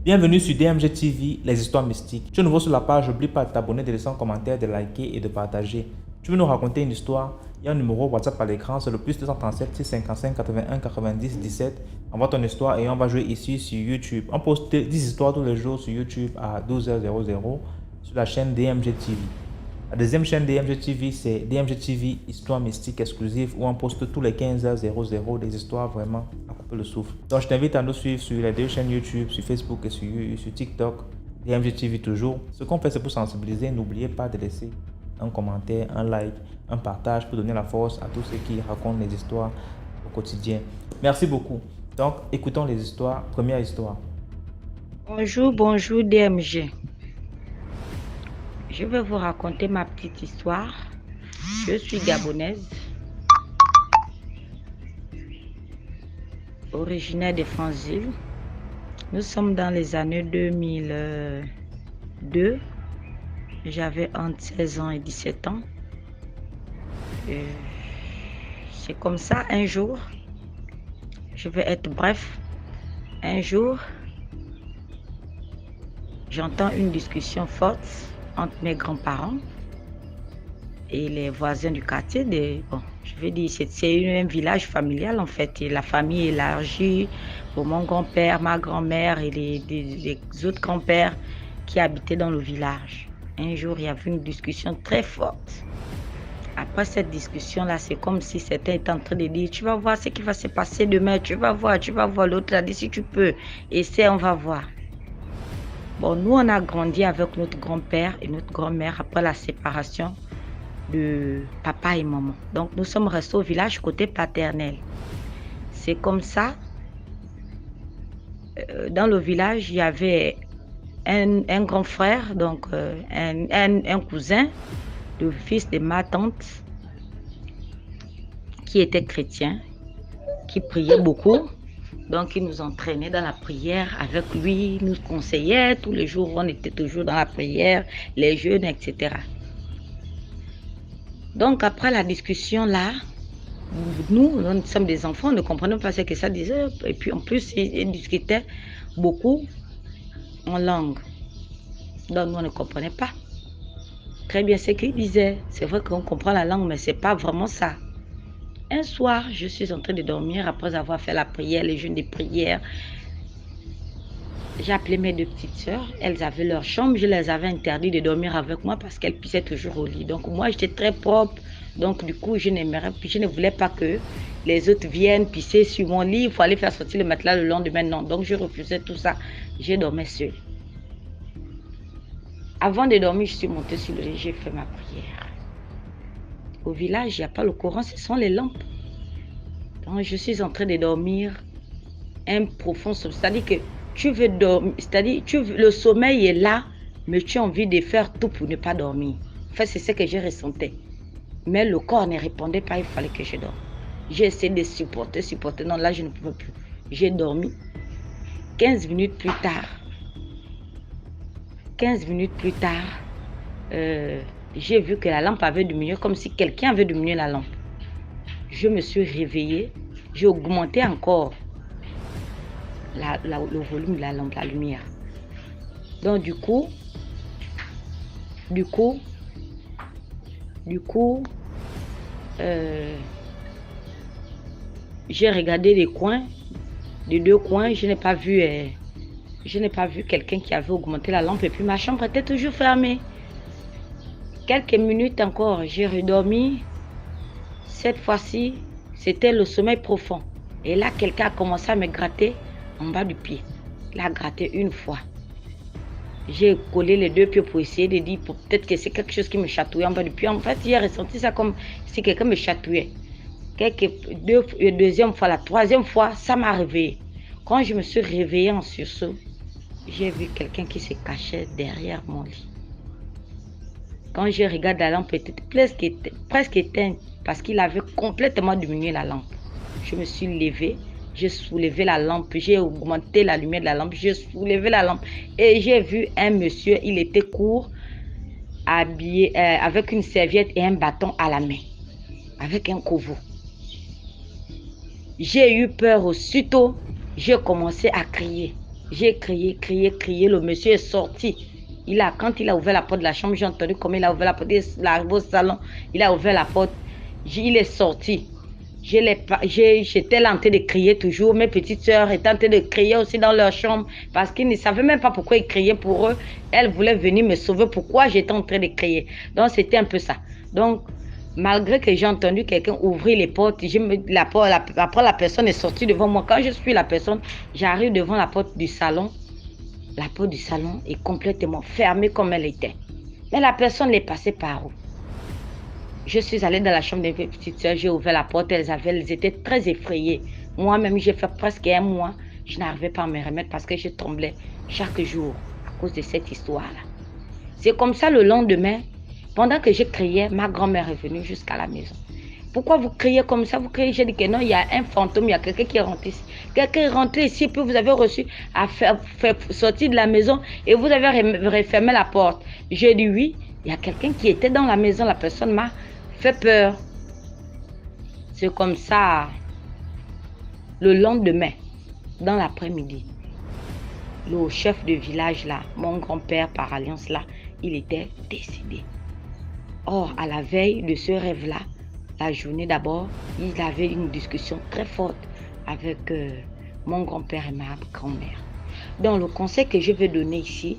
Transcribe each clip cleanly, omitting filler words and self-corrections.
Bienvenue sur DMG TV, les histoires mystiques. Tu es nouveau sur la page, n'oublie pas de t'abonner, de laisser un commentaire, de liker et de partager. Tu veux nous raconter une histoire? Il y a un numéro WhatsApp à l'écran, c'est le plus 237 655 81 90 17. Envoie ton histoire et on va jouer ici sur YouTube. On poste 10 histoires tous les jours sur YouTube à 12h00 sur la chaîne DMG TV. La deuxième chaîne DMG TV, c'est DMG TV Histoire Mystique Exclusive où on poste tous les 15h00 des histoires vraiment à couper le souffle. Donc je t'invite à nous suivre sur les deux chaînes YouTube, sur Facebook et sur TikTok, DMG TV toujours. Ce qu'on fait, c'est pour sensibiliser. N'oubliez pas de laisser un commentaire, un like, un partage pour donner la force à tous ceux qui racontent les histoires au quotidien. Merci beaucoup. Donc écoutons les histoires. Première histoire. Bonjour DMG. Je vais vous raconter ma petite histoire. Je suis gabonaise, originaire de Franceville. Nous sommes dans les années 2002. J'avais entre 16 ans et 17 ans. C'est comme ça, un jour, je vais être bref, un jour, j'entends une discussion forte entre mes grands-parents et les voisins du quartier. Je vais dire, c'est un village familial en fait. Et la famille est élargie pour mon grand-père, ma grand-mère et les autres grands-pères qui habitaient dans le village. Un jour, il y avait une discussion très forte. Après cette discussion-là, c'est comme si certains étaient en train de dire, tu vas voir ce qui va se passer demain, tu vas voir. L'autre a dit, si tu peux, essaie, on va voir. Bon, nous, on a grandi avec notre grand-père et notre grand-mère après la séparation de papa et maman. Donc, nous sommes restés au village côté paternel. C'est comme ça. Dans le village, il y avait un grand frère, donc un cousin, le fils de ma tante, qui était chrétien, qui priait beaucoup. Donc, il nous entraînait dans la prière avec lui, il nous conseillait. Tous les jours, on était toujours dans la prière, les jeûnes, etc. Donc, après la discussion là, nous sommes des enfants, on ne comprenons pas ce que ça disait. Et puis, en plus, ils discutaient beaucoup en langue. Donc, nous, on ne comprenait pas très bien ce qu'il disait. C'est vrai qu'on comprend la langue, mais ce n'est pas vraiment ça. Un soir, je suis en train de dormir après avoir fait la prière, les jeûnes de prière. J'ai appelé mes deux petites sœurs. Elles avaient leur chambre. Je les avais interdit de dormir avec moi parce qu'elles pissaient toujours au lit. Donc moi, j'étais très propre. Donc du coup, je ne voulais pas que les autres viennent pisser sur mon lit. Il fallait faire sortir le matelas le lendemain. Non. Donc je refusais tout ça. Je dormais seule. Avant de dormir, je suis montée sur le lit. J'ai fait ma prière. Au village, il n'y a pas le courant, ce sont les lampes. Donc, je suis en train de dormir un profond sommeil. C'est-à-dire que tu veux dormir, le sommeil est là, mais tu as envie de faire tout pour ne pas dormir. Enfin, c'est ce que je ressentais. Mais le corps ne répondait pas, il fallait que je dorme. J'ai essayé de supporter. Non, là, je ne pouvais plus. J'ai dormi. 15 minutes plus tard, j'ai vu que la lampe avait diminué, comme si quelqu'un avait diminué la lampe. Je me suis réveillée, j'ai augmenté encore le volume de la lampe, la lumière. Donc du coup, j'ai regardé les deux coins, je n'ai pas vu quelqu'un qui avait augmenté la lampe et puis ma chambre était toujours fermée. Quelques minutes encore, j'ai redormi. Cette fois-ci, c'était le sommeil profond. Et là, quelqu'un a commencé à me gratter en bas du pied. Il a gratté une fois. J'ai collé les deux pieds pour essayer de dire peut-être que c'est quelque chose qui me chatouillait en bas du pied. En fait, j'ai ressenti ça comme si quelqu'un me chatouillait. Deuxième fois, la troisième fois, ça m'a réveillée. Quand je me suis réveillée en sursaut, j'ai vu quelqu'un qui se cachait derrière mon lit. Quand je regarde, la lampe était presque éteinte parce qu'il avait complètement diminué la lampe. Je me suis levée, j'ai soulevé la lampe, j'ai augmenté la lumière de la lampe, j'ai soulevé la lampe et j'ai vu un monsieur, il était court, habillé avec une serviette et un bâton à la main, avec un couvreau. J'ai eu peur aussitôt. J'ai commencé à crier. J'ai crié, crié, crié. Le monsieur est sorti. Quand il a ouvert la porte de la chambre, j'ai entendu comment il a ouvert la porte. Il est arrivé au salon. Il a ouvert la porte. Il est sorti. J'étais là en train de crier toujours. Mes petites sœurs étaient en train de crier aussi dans leur chambre parce qu'ils ne savaient même pas pourquoi ils criaient pour eux. Elles voulaient venir me sauver. Pourquoi j'étais en train de crier? Donc, c'était un peu ça. Donc, malgré que j'ai entendu quelqu'un ouvrir les portes, après la personne est sortie devant moi. Quand je suis la personne, j'arrive devant la porte du salon. La porte du salon est complètement fermée comme elle était. Mais la personne est passée par où? Je suis allée dans la chambre de mes petites soeurs, j'ai ouvert la porte, elles étaient très effrayées. Moi-même, j'ai fait presque un mois, je n'arrivais pas à me remettre parce que je tremblais chaque jour à cause de cette histoire-là. C'est comme ça le lendemain, pendant que je criais, ma grand-mère est venue jusqu'à la maison. Pourquoi vous criez comme ça? Vous criez, j'ai dit que non, il y a un fantôme, il y a quelqu'un qui est rentré ici. Quelqu'un est rentré ici, puis vous avez reçu à faire sortir de la maison et vous avez refermé la porte. J'ai dit oui, il y a quelqu'un qui était dans la maison, la personne m'a fait peur. C'est comme ça, le lendemain, dans l'après-midi, le chef de village là, mon grand-père par alliance là, il était décédé. Or, à la veille de ce rêve-là, la journée d'abord, il avait une discussion très forte avec mon grand-père et ma grand-mère. Donc, le conseil que je veux donner ici,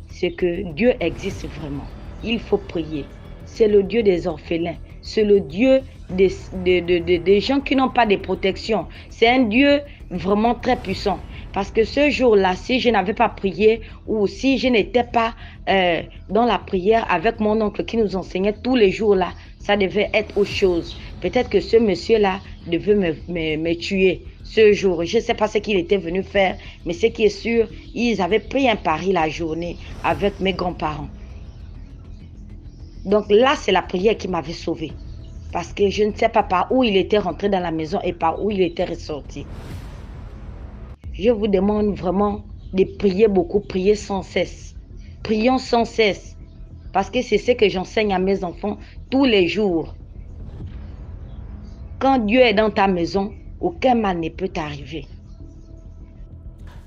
c'est que Dieu existe vraiment. Il faut prier. C'est le Dieu des orphelins. C'est le Dieu des gens qui n'ont pas de protection. C'est un Dieu vraiment très puissant. Parce que ce jour-là, si je n'avais pas prié ou si je n'étais pas dans la prière avec mon oncle qui nous enseignait tous les jours là, ça devait être autre chose. Peut-être que ce monsieur-là devait me tuer ce jour. Je ne sais pas ce qu'il était venu faire, mais ce qui est sûr, ils avaient pris un pari la journée avec mes grands-parents. Donc là, c'est la prière qui m'avait sauvée. Parce que je ne sais pas par où il était rentré dans la maison et par où il était ressorti. Je vous demande vraiment de prier beaucoup, prier sans cesse. Prions sans cesse. Parce que c'est ce que j'enseigne à mes enfants tous les jours. Quand Dieu est dans ta maison, aucun mal ne peut t'arriver.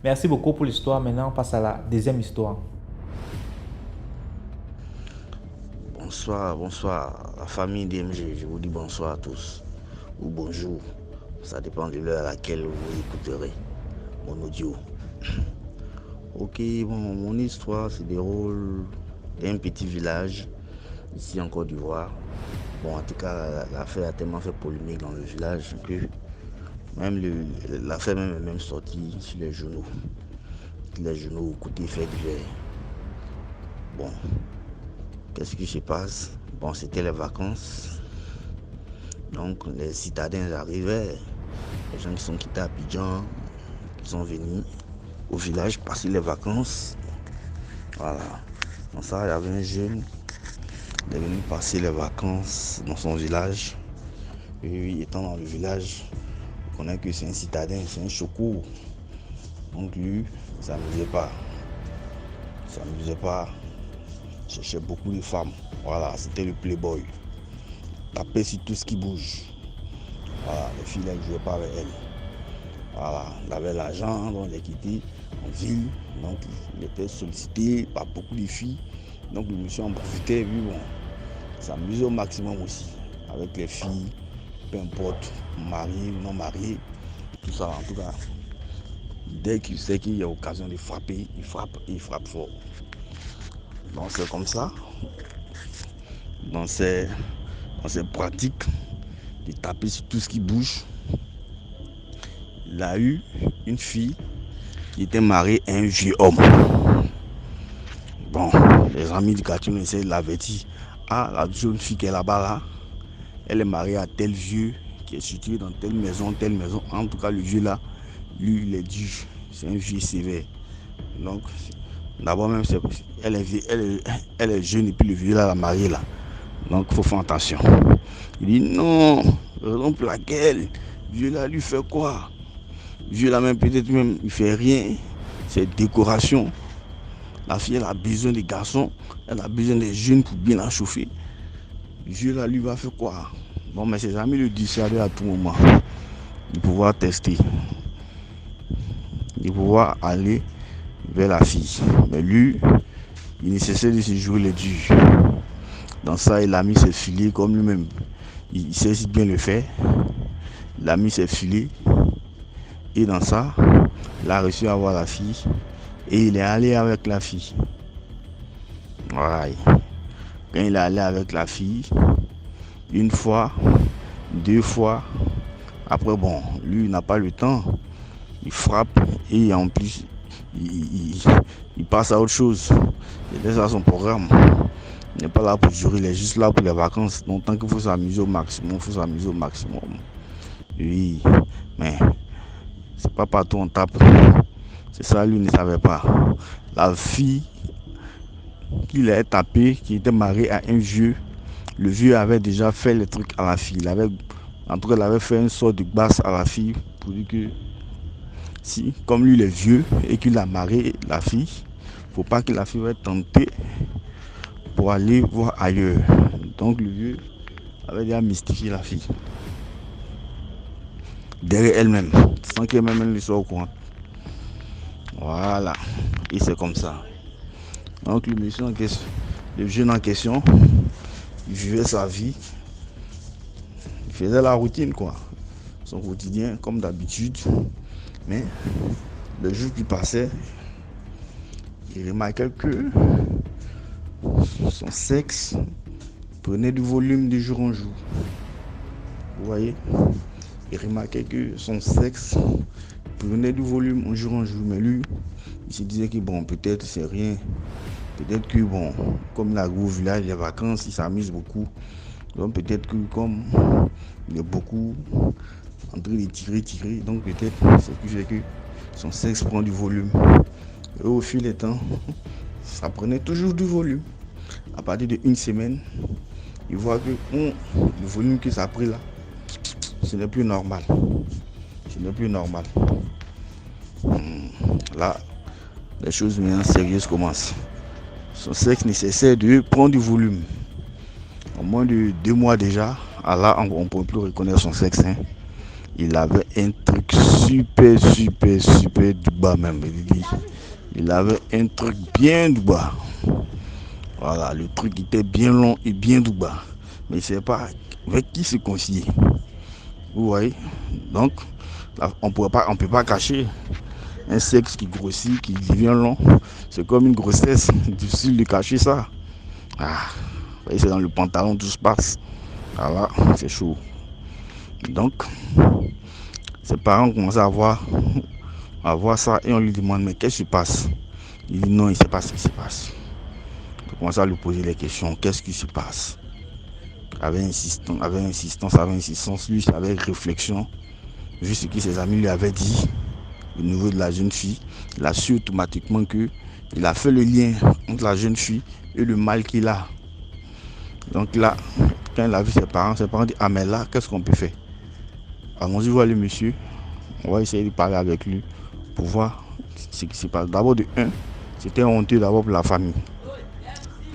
Merci beaucoup pour l'histoire. Maintenant, on passe à la deuxième histoire. Bonsoir, la famille DMG. Je vous dis bonsoir à tous. Ou bonjour. Ça dépend de l'heure à laquelle vous écouterez mon audio. Ok, mon histoire se déroule dans un petit village ici en Côte d'Ivoire. En tout cas, l'affaire a tellement fait polémique dans le village que même l'affaire est même sortie sur les journaux. Les journaux côté fait divers. Qu'est-ce qui se passe? C'était les vacances. Donc les citadins arrivaient, les gens qui sont quittés à Abidjan, qui sont venus au village passer les vacances. Voilà. Dans ça, il y avait un jeune qui est venu passer les vacances dans son village. Et lui, étant dans le village, on connaît que c'est un citadin, c'est un choco. Donc lui, ça ne s'amusait pas. Cherchait beaucoup de femmes. Voilà, c'était le playboy. Tapait sur tout ce qui bouge. Voilà, les filles, elles ne jouaient pas avec elle. Voilà, il avait l'argent, donc il est quitté en ville. Donc il était sollicité par beaucoup de filles. Donc le monsieur en profitait, lui, s'amusait au maximum aussi. Avec les filles, peu importe, mariées ou non mariées, tout ça en tout cas. Dès qu'il sait qu'il y a occasion de frapper, il frappe fort. Donc c'est comme ça, dans ces pratiques de taper sur tout ce qui bouge, il a eu une fille qui était mariée à un vieux homme. Les amis du quartier ont essayé de l'avertir. La jeune fille qui est là-bas, là, elle est mariée à tel vieux qui est situé dans telle maison. En tout cas, le vieux là, lui, il est dur. C'est un vieux sévère. Donc, d'abord même, elle est jeune et puis le vieux là, la mariée là. Donc il faut faire attention. Il dit non, raison pour laquelle le vieux là lui fait quoi? Le vieux là même peut-être même il fait rien. C'est décoration. La fille elle a besoin des garçons, elle a besoin des jeunes pour bien la chauffer. Le vieux là lui va faire quoi? Mais ses amis le dissuadaient à tout moment. de pouvoir tester, de pouvoir aller vers la fille. Mais lui, il ne cessait de se jouer les durs. Dans ça, il a mis ses filets comme lui-même. Il sait si bien le faire. Il a mis ses filets. Et dans ça, il a réussi à voir la fille. Et il est allé avec la fille. Voilà. Quand il est allé avec la fille, une fois, deux fois, après bon, lui il n'a pas le temps. Il frappe et en plus, il passe à autre chose. Il laisse à son programme. Il n'est pas là pour durer, il est juste là pour les vacances. Donc tant qu'il faut s'amuser au maximum, il faut s'amuser au maximum. Oui, mais c'est pas partout on tape. C'est ça, lui ne savait pas. La fille qu'il a tapé, qui était mariée à un vieux, le vieux avait déjà fait les trucs à la fille. En tout cas, il avait fait une sorte de basse à la fille pour dire que si, comme lui il est vieux et qu'il a marié la fille, faut pas que la fille va être tentée pour aller voir ailleurs. Donc le vieux avait déjà mystifié la fille derrière elle-même, sans qu'elle-même elle ne soit au courant. Voilà, et c'est comme ça. Donc le monsieur en question, le jeune en question, il vivait sa vie, il faisait la routine quoi, son quotidien comme d'habitude. Mais le jour qui passait, il remarquait que son sexe prenait du volume de jour en jour. Vous voyez, il remarquait que son sexe prenait du volume de jour en jour. Mais lui, il se disait que bon, peut-être c'est rien. Peut-être que bon, comme il arrive au village, les vacances, il s'amuse beaucoup. Donc peut-être que comme il est beaucoup en train de tirer, donc peut-être c'est ce qui fait que son sexe prend du volume. Et au fil des temps, ça prenait toujours du volume. À partir d'une semaine, il voit que le volume que ça a pris là, ce n'est plus normal. Ce n'est plus normal. Là, les choses maintenant sérieuses commencent. Son sexe nécessaire de prendre du volume. En moins de 2 mois déjà, là, on ne peut plus reconnaître son sexe. Hein. Il avait un truc super du bas même. Il avait un truc bien du bas. Voilà, le truc était bien long et bien du bas. Mais il ne sait pas avec qui se concilier. Vous voyez? Donc, là, on ne peut pas cacher un sexe qui grossit, qui devient long. C'est comme une grossesse. Difficile de cacher ça. Ah, vous voyez, c'est dans le pantalon, tout se passe. Voilà, c'est chaud. Donc, ses parents commencent à voir ça et on lui demande mais qu'est-ce qui se passe? Il dit non, il ne sait pas ce qui se passe. On commence à lui poser les questions, qu'est-ce qui se passe? Avec insistance, lui avec réflexion, vu ce que ses amis lui avaient dit au niveau de la jeune fille, il a su automatiquement que il a fait le lien entre la jeune fille et le mal qu'il a. Donc là, quand il a vu ses parents disent ah mais là, qu'est-ce qu'on peut faire? Allons-y voir le monsieur. On va essayer de parler avec lui pour voir ce qui se passe. D'abord de 1, c'était honteux d'abord pour la famille.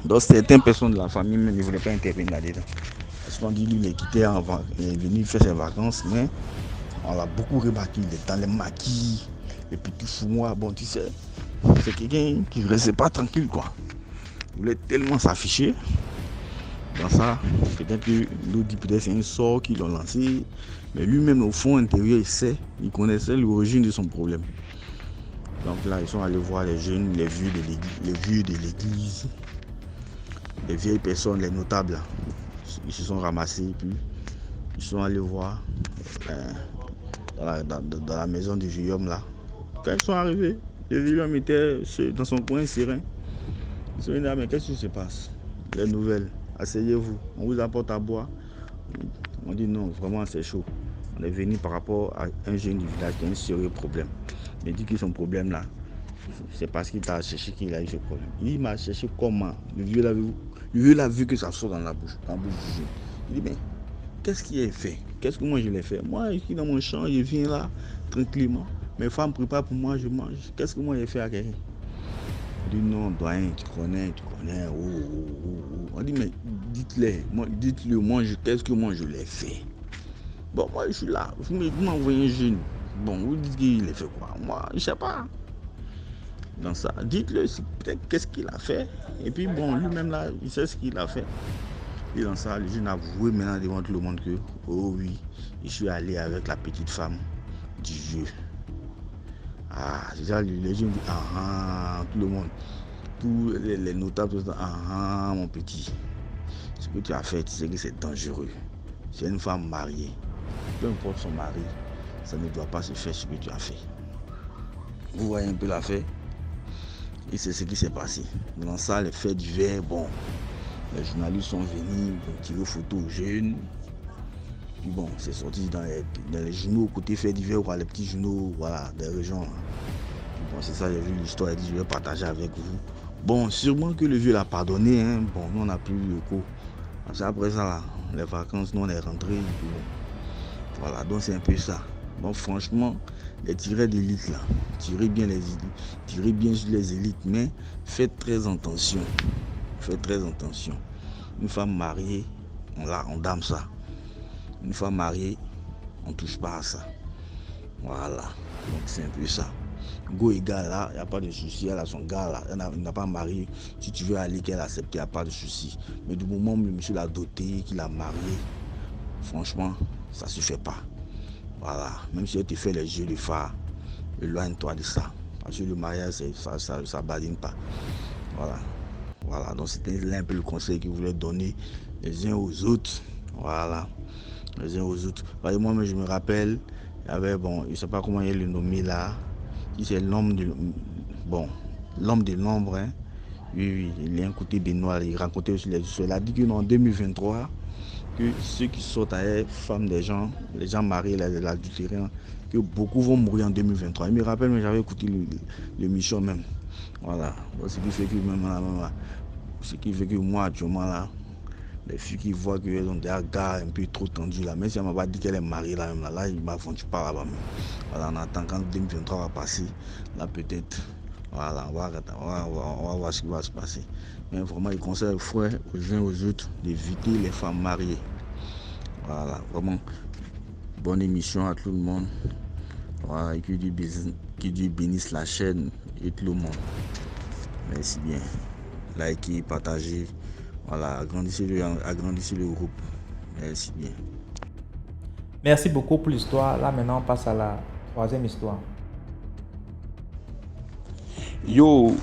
Donc certaines personnes de la famille même ne voulaient pas intervenir là-dedans. Parce qu'on dit lui il est quitté avant, il est venu faire ses vacances, mais on l'a beaucoup remarqué, il est dans les maquis, les petits fous-mois. Bon tu sais, c'est quelqu'un qui ne restait pas tranquille quoi. Il voulait tellement s'afficher. Dans ça, peut-être que l'autre dit peut-être c'est un sort qu'ils l'ont lancé. Mais lui-même au fond intérieur il connaissait l'origine de son problème. Donc là ils sont allés voir les jeunes, les vieux de l'église, les vieilles personnes, les notables. Ils se sont ramassés et puis ils sont allés voir dans la maison du vieil homme là. Quand ils sont arrivés, le vieil homme était dans son coin serein. Ils sont dit mais qu'est-ce qui se passe? Les nouvelles, asseyez-vous, on vous apporte à boire. On dit non, vraiment c'est chaud. On est venu par rapport à un jeune du village qui a un sérieux problème. Il dit que son problème là, c'est parce qu'il t'a cherché qu'il a eu ce problème. Il m'a cherché comment? Le vieux l'a vu que ça sort dans la bouche du jeune. Il dit mais qu'est-ce qui est fait? Qu'est-ce que moi je l'ai fait? Moi je suis dans mon champ, je viens là tranquillement. Mes femmes préparent pour moi, je mange. Qu'est-ce que moi j'ai fait à quelqu'un? Il dit non, doyen, tu connais. On dit mais dites-le, moi qu'est-ce que moi je l'ai fait? Bon, moi, je suis là. Vous m'envoyez un jeune. Bon, vous dites qu'il a fait quoi? Moi, je ne sais pas. Dans ça, dites-le peut-être qu'est-ce qu'il a fait. Et puis, bon, lui-même, là, il sait ce qu'il a fait. Et dans ça, le jeune a avoué maintenant devant tout le monde que, oh oui, je suis allé avec la petite femme du vieux. Ah, déjà, les jeunes disent, tout le monde. Tous les notables, mon petit. Ce que tu as fait, tu sais que c'est dangereux. C'est une femme mariée. Peu importe son mari, ça ne doit pas se faire ce que tu as fait. Vous voyez un peu l'affaire? Et c'est ce qui s'est passé. Dans ça, les faits divers, bon, les journalistes sont venus tirer photo aux jeunes. Puis bon, c'est sorti dans les journaux, côté faits divers, les petits journaux, voilà, des régions. Puis bon, c'est ça, j'ai vu l'histoire, il dit, je vais partager avec vous. Bon, sûrement que le vieux l'a pardonné, hein. Bon, nous on n'a plus eu le coup. Après ça, là, les vacances, nous on est rentrés. Bon. Voilà, donc c'est un peu ça. Donc franchement, les tireurs d'élite là, tirez bien sur les élites, mais faites très attention. Faites très attention. Une femme mariée, on dame ça. Une femme mariée, on ne touche pas à ça. Voilà, donc c'est un peu ça. Go et gars là, il n'y a pas de souci, elle a son gars là, elle n'a pas marié. Si tu veux aller qu'elle accepte, il n'y a pas de souci. Mais du moment où le monsieur l'a doté, qu'il a marié, franchement, ça ne se fait pas. Voilà, même si elle te fait les yeux de phare, éloigne-toi de ça. Parce que le mariage, ça badine pas. Voilà, donc c'était un peu le conseil que je voulais donner les uns aux autres. Voilà, les uns aux autres. Moi, je me rappelle, il y avait, bon, je ne sais pas comment il le nommé là. C'est l'homme de l'ombre, hein. Oui, il est un côté Benoît, il racontait aussi les histoires. Il a dit qu'en 2023, que ceux qui sortent avec femmes des gens, les gens mariés, les adultérins, que beaucoup vont mourir en 2023. Il me rappelle, mais j'avais écouté l'émission même. Voilà. Ce qui fait que moi, actuellement là, les filles qui voient qu'elles ont des gars un peu trop tendus là, même si elle m'a pas dit qu'elle est mariée là, même là, il m'aventure pas là-bas même. Voilà, on attend quand 2023 va passer, là peut-être, voilà, on va voir ce qui va se passer. Mais vraiment, il conseille aux frères, aux uns aux autres, d'éviter les femmes mariées. Voilà, vraiment, bonne émission à tout le monde. Voilà, et que Dieu bénisse la chaîne et tout le monde. Merci bien. Likez, partagez. Voilà, agrandissez le groupe. Merci bien. Merci beaucoup pour l'histoire. Là, maintenant, on passe à la troisième histoire. Yo,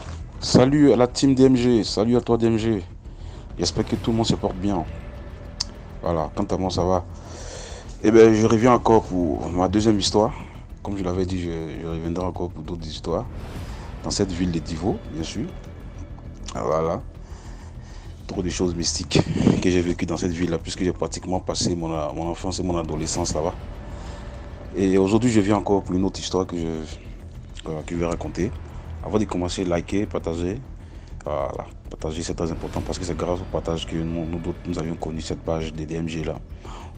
salut à la team DMG, salut à toi DMG. J'espère que tout le monde se porte bien. Voilà, quant à moi, ça va. Eh bien, je reviens encore pour ma deuxième histoire. Comme je l'avais dit, je reviendrai encore pour d'autres histoires. Dans cette ville de Divo, bien sûr. Voilà. Trop de choses mystiques que j'ai vécues dans cette ville-là, puisque j'ai pratiquement passé mon enfance et mon adolescence là-bas. Et aujourd'hui, je viens encore pour une autre histoire que je vais raconter. Avant de commencer, liker, partager. Voilà, partager, c'est très important parce que c'est grâce au partage que nous avions connu cette page de DMG là.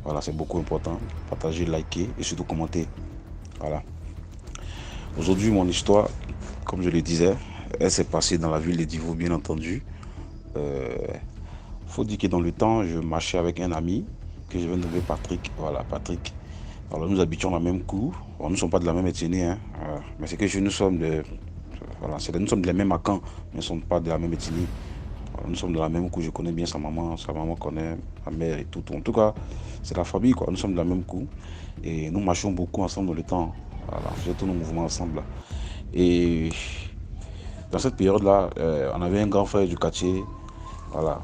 Voilà, c'est beaucoup important. Partager, liker et surtout commenter. Voilà. Aujourd'hui, mon histoire, comme je le disais, elle s'est passée dans la ville de Divo, bien entendu. Faut dire que dans le temps, je marchais avec un ami que je vais nommer Patrick. Voilà, Patrick. Alors nous habitions la même cour. Alors, nous ne sommes pas de la même ethnie, hein. Mais c'est que nous sommes nous sommes de la même camp, mais nous ne sommes pas de la même ethnie. Alors, nous sommes de la même cour. Je connais bien sa maman connaît ma mère et tout. En tout cas, c'est la famille, quoi. Nous sommes de la même cour et nous marchions beaucoup ensemble dans le temps. Voilà, on faisait tous nos mouvements ensemble. Et dans cette période-là, on avait un grand frère du quartier. Voilà,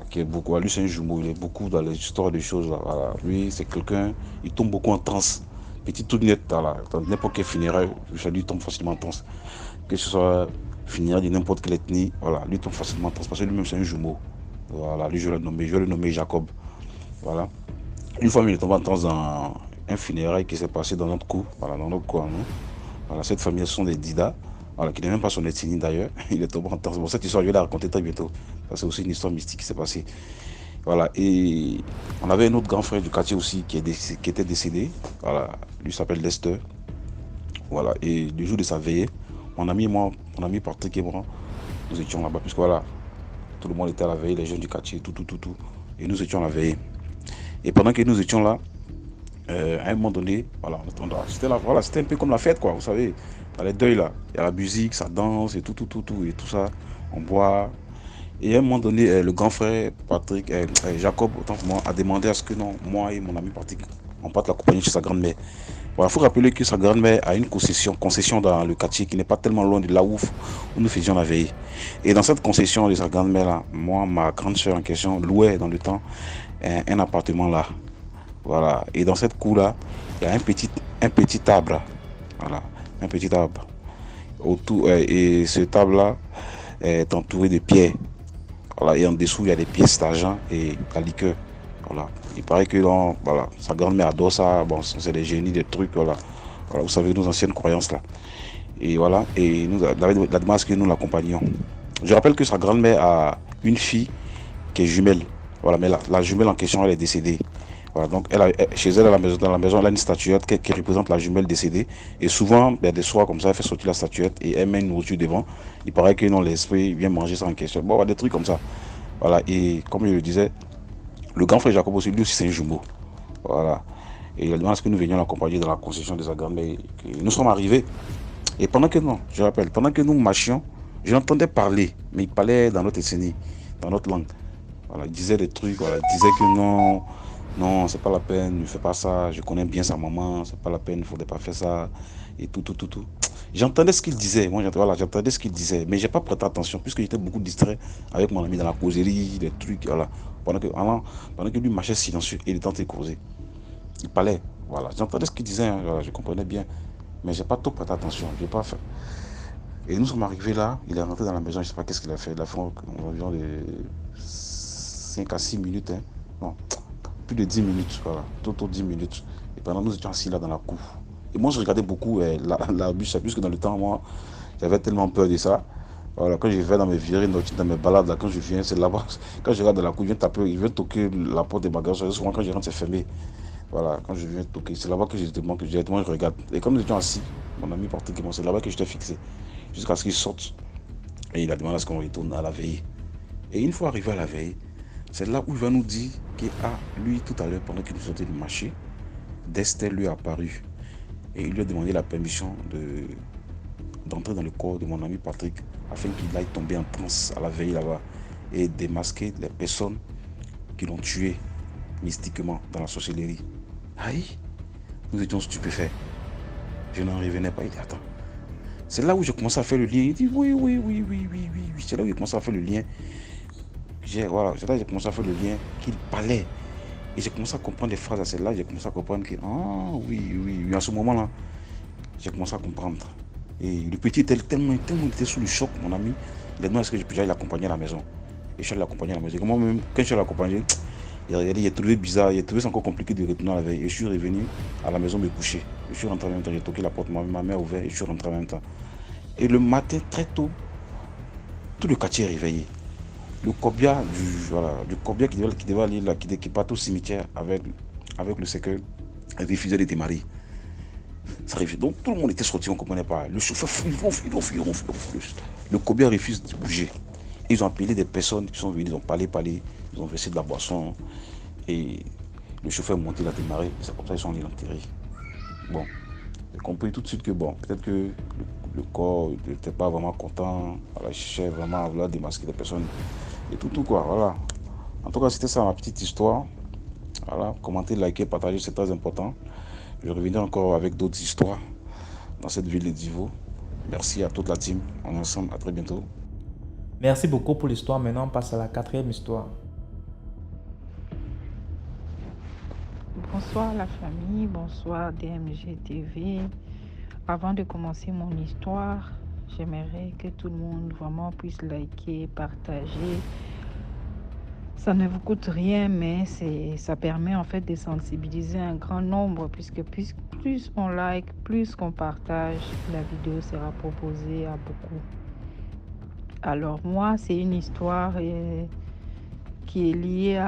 qui est beaucoup. Lui, c'est un jumeau, il est beaucoup dans les histoires des choses. Là. Voilà. Lui, c'est quelqu'un, il tombe beaucoup en transe. Petit toute net, dans n'importe quel funérail, lui tombe facilement en transe. Que ce soit funérail de n'importe quelle ethnie, voilà, lui tombe facilement en transe parce que lui-même, c'est un jumeau. Voilà, lui, je vais le nommer Jacob. Voilà. Une fois, il est tombé en transe dans un funérail qui s'est passé dans notre cour, voilà, dans notre cour, nous. Voilà, cette famille, ce sont des Dida. Voilà, qui n'est même pas son ethnie d'ailleurs, il est tombé en transe. Bon, cette histoire, je vais la raconter très bientôt. Ça, c'est aussi une histoire mystique qui s'est passée. Voilà, et on avait un autre grand frère du quartier aussi qui était décédé. Voilà, lui s'appelle Lester. Voilà, et le jour de sa veillée, mon ami Patrick et moi, nous étions là-bas, puisque voilà, tout le monde était à la veille, les jeunes du quartier, tout. Et nous étions à la veillée. Et pendant que nous étions là, À un moment donné, voilà, c'était un peu comme la fête, quoi, vous savez, dans les deuils, là, il y a la musique, ça danse, et tout, et tout ça, on boit. Et à un moment donné, le grand frère Patrick, Jacob, autant pour moi, a demandé à ce que non, moi et mon ami Patrick, on parte l'accompagner chez sa grand-mère. Voilà, il faut rappeler que sa grand-mère a une concession dans le quartier qui n'est pas tellement loin de là où nous faisions la veille. Et dans cette concession de sa grand-mère là, moi, ma grande soeur en question louait dans le temps un appartement là. Voilà. Et dans cette cour là, il y a un petit arbre. Voilà. Un petit arbre. Autour, et ce arbre là est entouré de pierres. Voilà. Et en dessous, il y a des pièces d'argent et la liqueur. Voilà. Il paraît que voilà, sa grand-mère adore ça. Bon, c'est des génies, des trucs. Voilà. Voilà. Vous savez, nos anciennes croyances là. Et voilà. Et nous, la demande à ce que nous l'accompagnions. Je rappelle que sa grand-mère a une fille qui est jumelle. Voilà. Mais la jumelle en question, elle est décédée. Voilà, donc chez elle, dans la maison, elle a une statuette qui représente la jumelle décédée. Et souvent, des soirs comme ça, elle fait sortir la statuette et elle met une nourriture devant. Il paraît que non, l'esprit vient manger ça en question. Bon, des trucs comme ça. Voilà, et comme je le disais, le grand frère Jacob aussi, lui aussi, c'est un jumeau. Voilà. Et il a demandé à ce que nous venions l'accompagner dans la concession de sa grand-mère. Nous sommes arrivés. Et pendant que pendant que nous marchions, je l'entendais parler, mais il parlait dans notre ethnie, dans notre langue. Voilà, il disait des trucs, voilà, il disait que non, c'est pas la peine, ne fais pas ça, je connais bien sa maman, c'est pas la peine, il faudrait pas faire ça, et tout. J'entendais ce qu'il disait, j'entendais ce qu'il disait, mais j'ai pas prêté attention, puisque j'étais beaucoup distrait avec mon ami dans la causerie, des trucs, voilà. Pendant que lui marchait silencieux, il était en train de causer. Il parlait, voilà, j'entendais ce qu'il disait, hein, voilà, je comprenais bien, mais j'ai pas trop prêté attention, j'ai pas fait. Et nous sommes arrivés là, il est rentré dans la maison, je sais pas qu'est-ce qu'il a fait, il a fait environ de 5 à 6 minutes, hein. Non, plus de 10 minutes, voilà, autour de 10 minutes. Et pendant nous étions assis là dans la cour. Et moi je regardais beaucoup la bûche, puisque dans le temps, moi, j'avais tellement peur de ça. Voilà, quand je vais dans mes virées nocturnes, dans mes balades, là, quand je viens, c'est là-bas. Quand je regarde dans la cour, il vient toquer la porte des bagages. Souvent quand je rentre, c'est fermé. Voilà, quand je viens toquer, c'est là-bas que je regarde. Et comme nous étions assis, mon ami Patrick et moi, c'est là-bas que j'étais fixé. Jusqu'à ce qu'il sorte. Et il a demandé à ce qu'on retourne à la veille. Et une fois arrivé à la veille, c'est là où il va nous dire que, lui, tout à l'heure, pendant qu'il nous sortait de marcher, Dexter lui est apparu. Et il lui a demandé la permission d'entrer dans le corps de mon ami Patrick afin qu'il aille tomber en transe à la veille là-bas et démasquer les personnes qui l'ont tué mystiquement dans la sorcellerie. Aïe, nous étions stupéfaits. Je n'en revenais pas. Il dit, attends. C'est là où j'ai commencé à faire le lien. Il dit, oui. C'est là où j'ai commencé à faire le lien. C'est là où j'ai commencé à faire le lien qu'il parlait. Et j'ai commencé à comprendre les phrases à celle-là. J'ai commencé à comprendre que, oui. À ce moment-là, j'ai commencé à comprendre. Et le petit était tellement était sous le choc, mon ami. Il a demandé est-ce que j'allais l'accompagner à la maison. Et je suis allé l'accompagner à la maison. Et moi-même, quand je suis allé l'accompagner, il a trouvé bizarre, il a trouvé ça encore compliqué de retourner à la veille. Et je suis revenu à la maison me coucher. Je suis rentré en même temps, j'ai toqué la porte, ma mère a ouvert et je suis rentré en même temps. Et le matin, très tôt, tout le quartier est réveillé. Le corbia qui devait aller là, qui partait au cimetière avec le cercueil, refusait de démarrer. Ça arrivait. Donc tout le monde était sorti, on ne comprenait pas. Le chauffeur fuit. Le corbia refuse de bouger. Ils ont appelé des personnes qui sont venues, ils ont parlé, ils ont versé de la boisson. Et le chauffeur est monté, il a démarré. C'est comme ça qu'ils sont allés l'enterrer. Bon, j'ai compris tout de suite que peut-être que le corps n'était pas vraiment content. Voilà, il cherchait vraiment à vouloir démasquer des personnes. Et tout quoi, voilà. En tout cas, c'était ça ma petite histoire. Voilà, commenter, liker, partager, c'est très important. Je reviendrai encore avec d'autres histoires dans cette ville de Divo. Merci à toute la team. On est ensemble, à très bientôt. Merci beaucoup pour l'histoire. Maintenant, on passe à la 4e histoire. Bonsoir la famille, bonsoir DMG TV. Avant de commencer mon histoire, j'aimerais que tout le monde vraiment puisse liker, partager. Ça ne vous coûte rien, mais ça permet en fait de sensibiliser un grand nombre, puisque plus on like, plus qu'on partage, la vidéo sera proposée à beaucoup. Alors moi, c'est une histoire qui est liée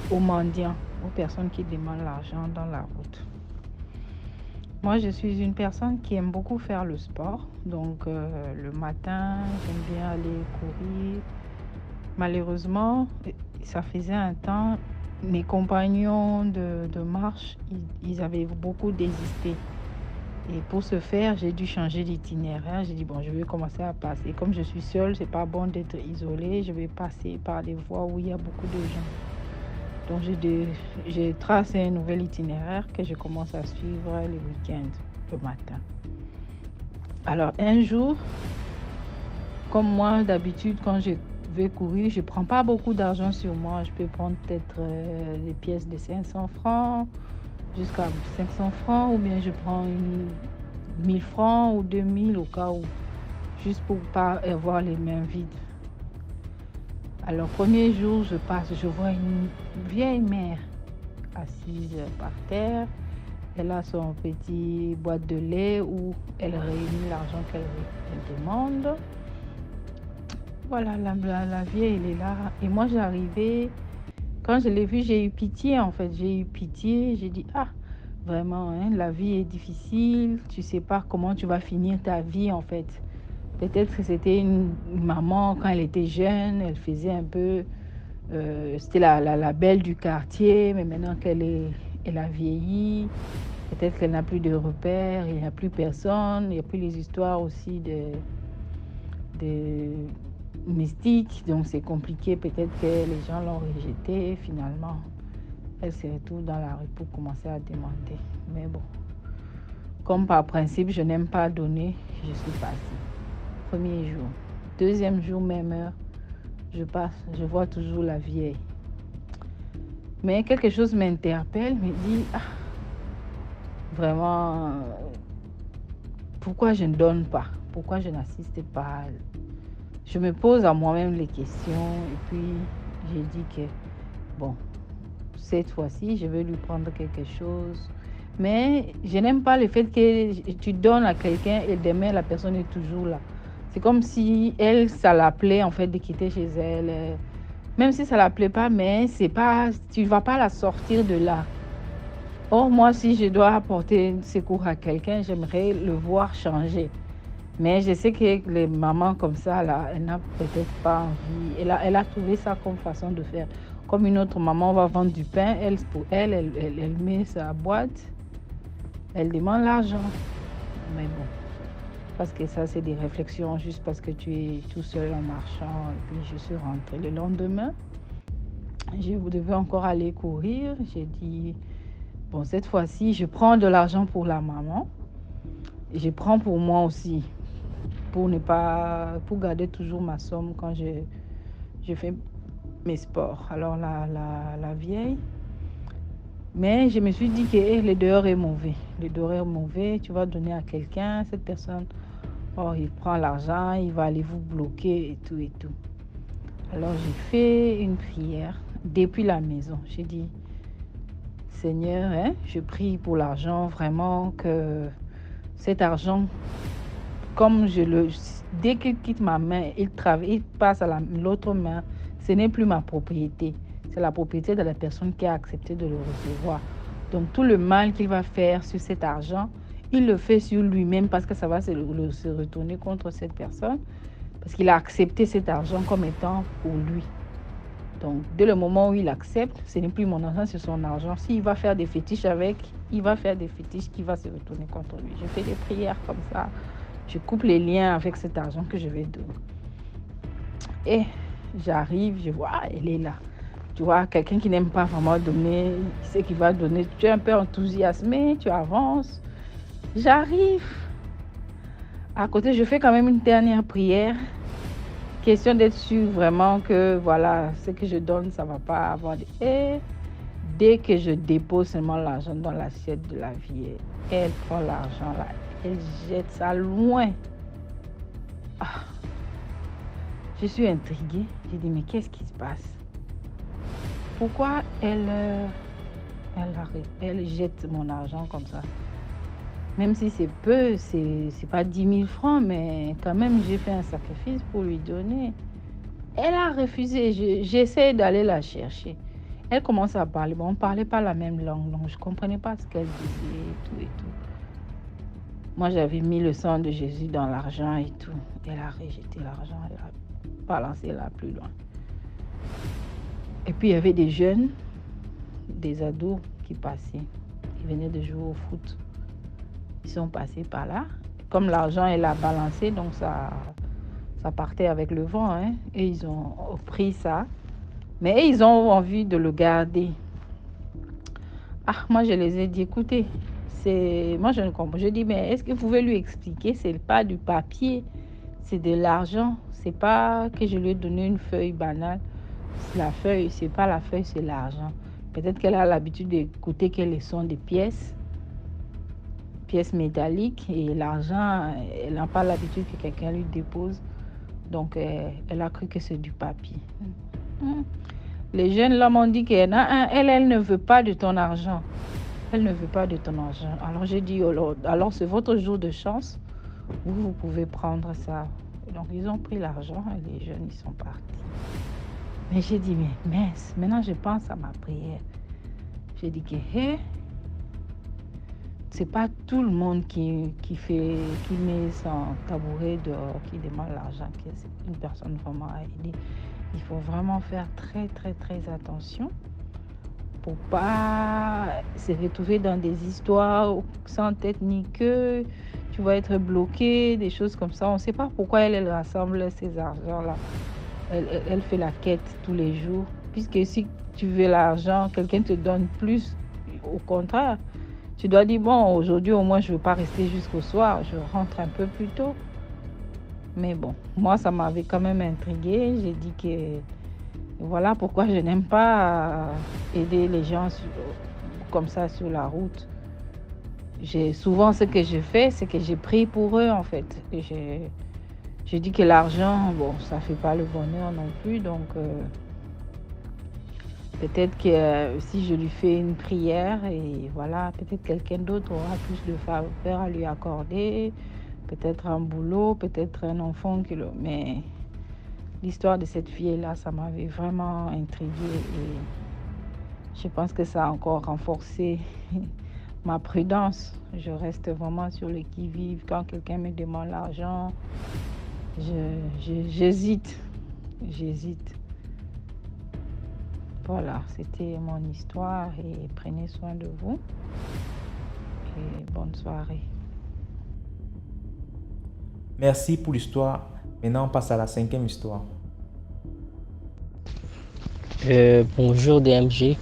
aux mendiants, aux personnes qui demandent l'argent dans la route. Moi, je suis une personne qui aime beaucoup faire le sport. Donc, le matin, j'aime bien aller courir. Malheureusement, ça faisait un temps, mes compagnons de marche, ils avaient beaucoup désisté. Et pour ce faire, j'ai dû changer d'itinéraire. J'ai dit, bon, je vais commencer à passer. Comme je suis seule, c'est pas bon d'être isolée. Je vais passer par des voies où il y a beaucoup de gens. Donc, j'ai tracé un nouvel itinéraire que je commence à suivre les week-ends, le matin. Alors, un jour, comme moi, d'habitude, quand je vais courir, je ne prends pas beaucoup d'argent sur moi. Je peux prendre peut-être des pièces de 500 francs jusqu'à 500 francs, ou bien je prends 1000 francs ou 2000 au cas où, juste pour ne pas avoir les mains vides. Alors, premier jour, je passe, je vois une vieille mère assise par terre. Elle a son petit boîte de lait où elle réunit l'argent qu'elle demande. Voilà, la vieille, elle est là. Et moi, j'arrivais, quand je l'ai vue, j'ai eu pitié en fait. J'ai eu pitié, j'ai dit, ah, vraiment, hein, la vie est difficile. Tu ne sais pas comment tu vas finir ta vie en fait. Peut-être que c'était une maman quand elle était jeune, elle faisait un peu... c'était la belle du quartier, mais maintenant elle a vieilli, peut-être qu'elle n'a plus de repères, il n'y a plus personne, il n'y a plus les histoires aussi de mystiques, donc c'est compliqué, peut-être que les gens l'ont rejetée, finalement. Elle se retrouve dans la rue pour commencer à demander. Mais bon, comme par principe, je n'aime pas donner, je suis passée. Premier jour. Deuxième jour, même heure, je passe, je vois toujours la vieille. Mais quelque chose m'interpelle, me dit, ah, vraiment, pourquoi je ne donne pas? Pourquoi je n'assiste pas à elle? Je me pose à moi-même les questions et puis j'ai dit que, bon, cette fois-ci, je vais lui prendre quelque chose. Mais je n'aime pas le fait que tu donnes à quelqu'un et demain, la personne est toujours là. C'est comme si elle, ça l'appelait en fait de quitter chez elle. Même si ça l'appelait pas, mais c'est pas, tu vas pas la sortir de là. Or, moi, si je dois apporter secours à quelqu'un, j'aimerais le voir changer. Mais je sais que les mamans comme ça, là, elle n'a peut-être pas envie. Elle a trouvé ça comme façon de faire. Comme une autre maman va vendre du pain, pour elle met sa boîte, elle demande l'argent. Mais bon. Parce que ça, c'est des réflexions juste parce que tu es tout seul en marchant. Et puis, je suis rentrée le lendemain. Je devais encore aller courir. J'ai dit, bon, cette fois-ci, je prends de l'argent pour la maman. Et je prends pour moi aussi. Pour garder toujours ma somme quand je fais mes sports. Alors, la vieille. Mais je me suis dit que le dehors est mauvais. Le dehors est mauvais. Tu vas donner à quelqu'un, cette personne... Oh, il prend l'argent, il va aller vous bloquer et tout et tout. Alors, j'ai fait une prière depuis la maison. J'ai dit, Seigneur, hein, je prie pour l'argent, vraiment que cet argent, comme dès qu'il quitte ma main, il passe à l'autre main, ce n'est plus ma propriété. C'est la propriété de la personne qui a accepté de le recevoir. Donc, tout le mal qu'il va faire sur cet argent, il le fait sur lui-même parce que ça va se retourner contre cette personne parce qu'il a accepté cet argent comme étant pour lui. Donc, dès le moment où il accepte, ce n'est plus mon argent, c'est son argent. S'il va faire des fétiches avec, il va faire des fétiches qui vont se retourner contre lui. Je fais des prières comme ça. Je coupe les liens avec cet argent que je vais donner. Et j'arrive, je vois, elle est là. Tu vois, quelqu'un qui n'aime pas vraiment donner, il sait qu'il va donner. Tu es un peu enthousiasmé, tu avances. J'arrive. À côté, je fais quand même une dernière prière. Question d'être sûr vraiment que voilà, ce que je donne, ça ne va pas avoir de... Et dès que je dépose seulement l'argent dans l'assiette de la vieille, elle prend l'argent là, elle jette ça loin. Ah. Je suis intriguée. J'ai dit, mais qu'est-ce qui se passe? Pourquoi elle jette mon argent comme ça? Même si c'est peu, c'est pas 10 000 francs, mais quand même, j'ai fait un sacrifice pour lui donner. Elle a refusé. J'essaie d'aller la chercher. Elle commence à parler. Bon, on ne parlait pas la même langue, donc je ne comprenais pas ce qu'elle disait et tout et tout. Moi, j'avais mis le sang de Jésus dans l'argent et tout. Elle a rejeté l'argent. Elle a balancé là plus loin. Et puis, il y avait des jeunes des ados qui passaient. Ils venaient de jouer au foot. Ils sont passés par là. Comme l'argent, elle a balancé, donc ça partait avec le vent. Hein, et ils ont pris ça. Mais ils ont envie de le garder. Moi, je les ai dit, écoutez, moi, je ne comprends. Je dis, mais est-ce que vous pouvez lui expliquer, c'est pas du papier, c'est de l'argent. C'est pas que je lui ai donné une feuille banale. La feuille, c'est pas la feuille, c'est l'argent. Peut-être qu'elle a l'habitude d'écouter que les sons des pièces métalliques, et l'argent, elle n'a pas l'habitude que quelqu'un lui dépose. Donc, elle a cru que c'est du papier. Les jeunes là m'ont dit qu'elle ne veut pas de ton argent. Elle ne veut pas de ton argent. Alors j'ai dit, alors c'est votre jour de chance. Vous pouvez prendre ça. Donc ils ont pris l'argent et les jeunes, ils sont partis. Mais j'ai dit, mais mince, maintenant je pense à ma prière. J'ai dit que c'est pas tout le monde qui met son tabouret dehors, qui demande l'argent, que c'est une personne vraiment à aider. Il faut vraiment faire très, très, très attention pour pas se retrouver dans des histoires sans tête ni queue. Tu vas être bloqué, des choses comme ça. On ne sait pas pourquoi elle rassemble ces argents-là. Elle fait la quête tous les jours. Puisque si tu veux l'argent, quelqu'un te donne plus. Au contraire, tu dois dire, bon, aujourd'hui au moins je ne veux pas rester jusqu'au soir. Je rentre un peu plus tôt. Mais bon, moi, ça m'avait quand même intriguée. J'ai dit que voilà pourquoi je n'aime pas aider les gens comme ça sur la route. Souvent, ce que je fais, c'est que j'ai pris pour eux, en fait. J'ai dit que l'argent, bon, ça ne fait pas le bonheur non plus. Donc, peut-être que si je lui fais une prière, et voilà, peut-être quelqu'un d'autre aura plus de faveur à lui accorder. Peut-être un boulot, peut-être un enfant. Mais l'histoire de cette fille-là, ça m'avait vraiment intriguée. Et je pense que ça a encore renforcé ma prudence. Je reste vraiment sur le qui-vive. Quand quelqu'un me demande l'argent, j'hésite. Voilà, c'était mon histoire et prenez soin de vous. Et bonne soirée. Merci pour l'histoire. Maintenant, on passe à la 5e histoire. Bonjour DMG.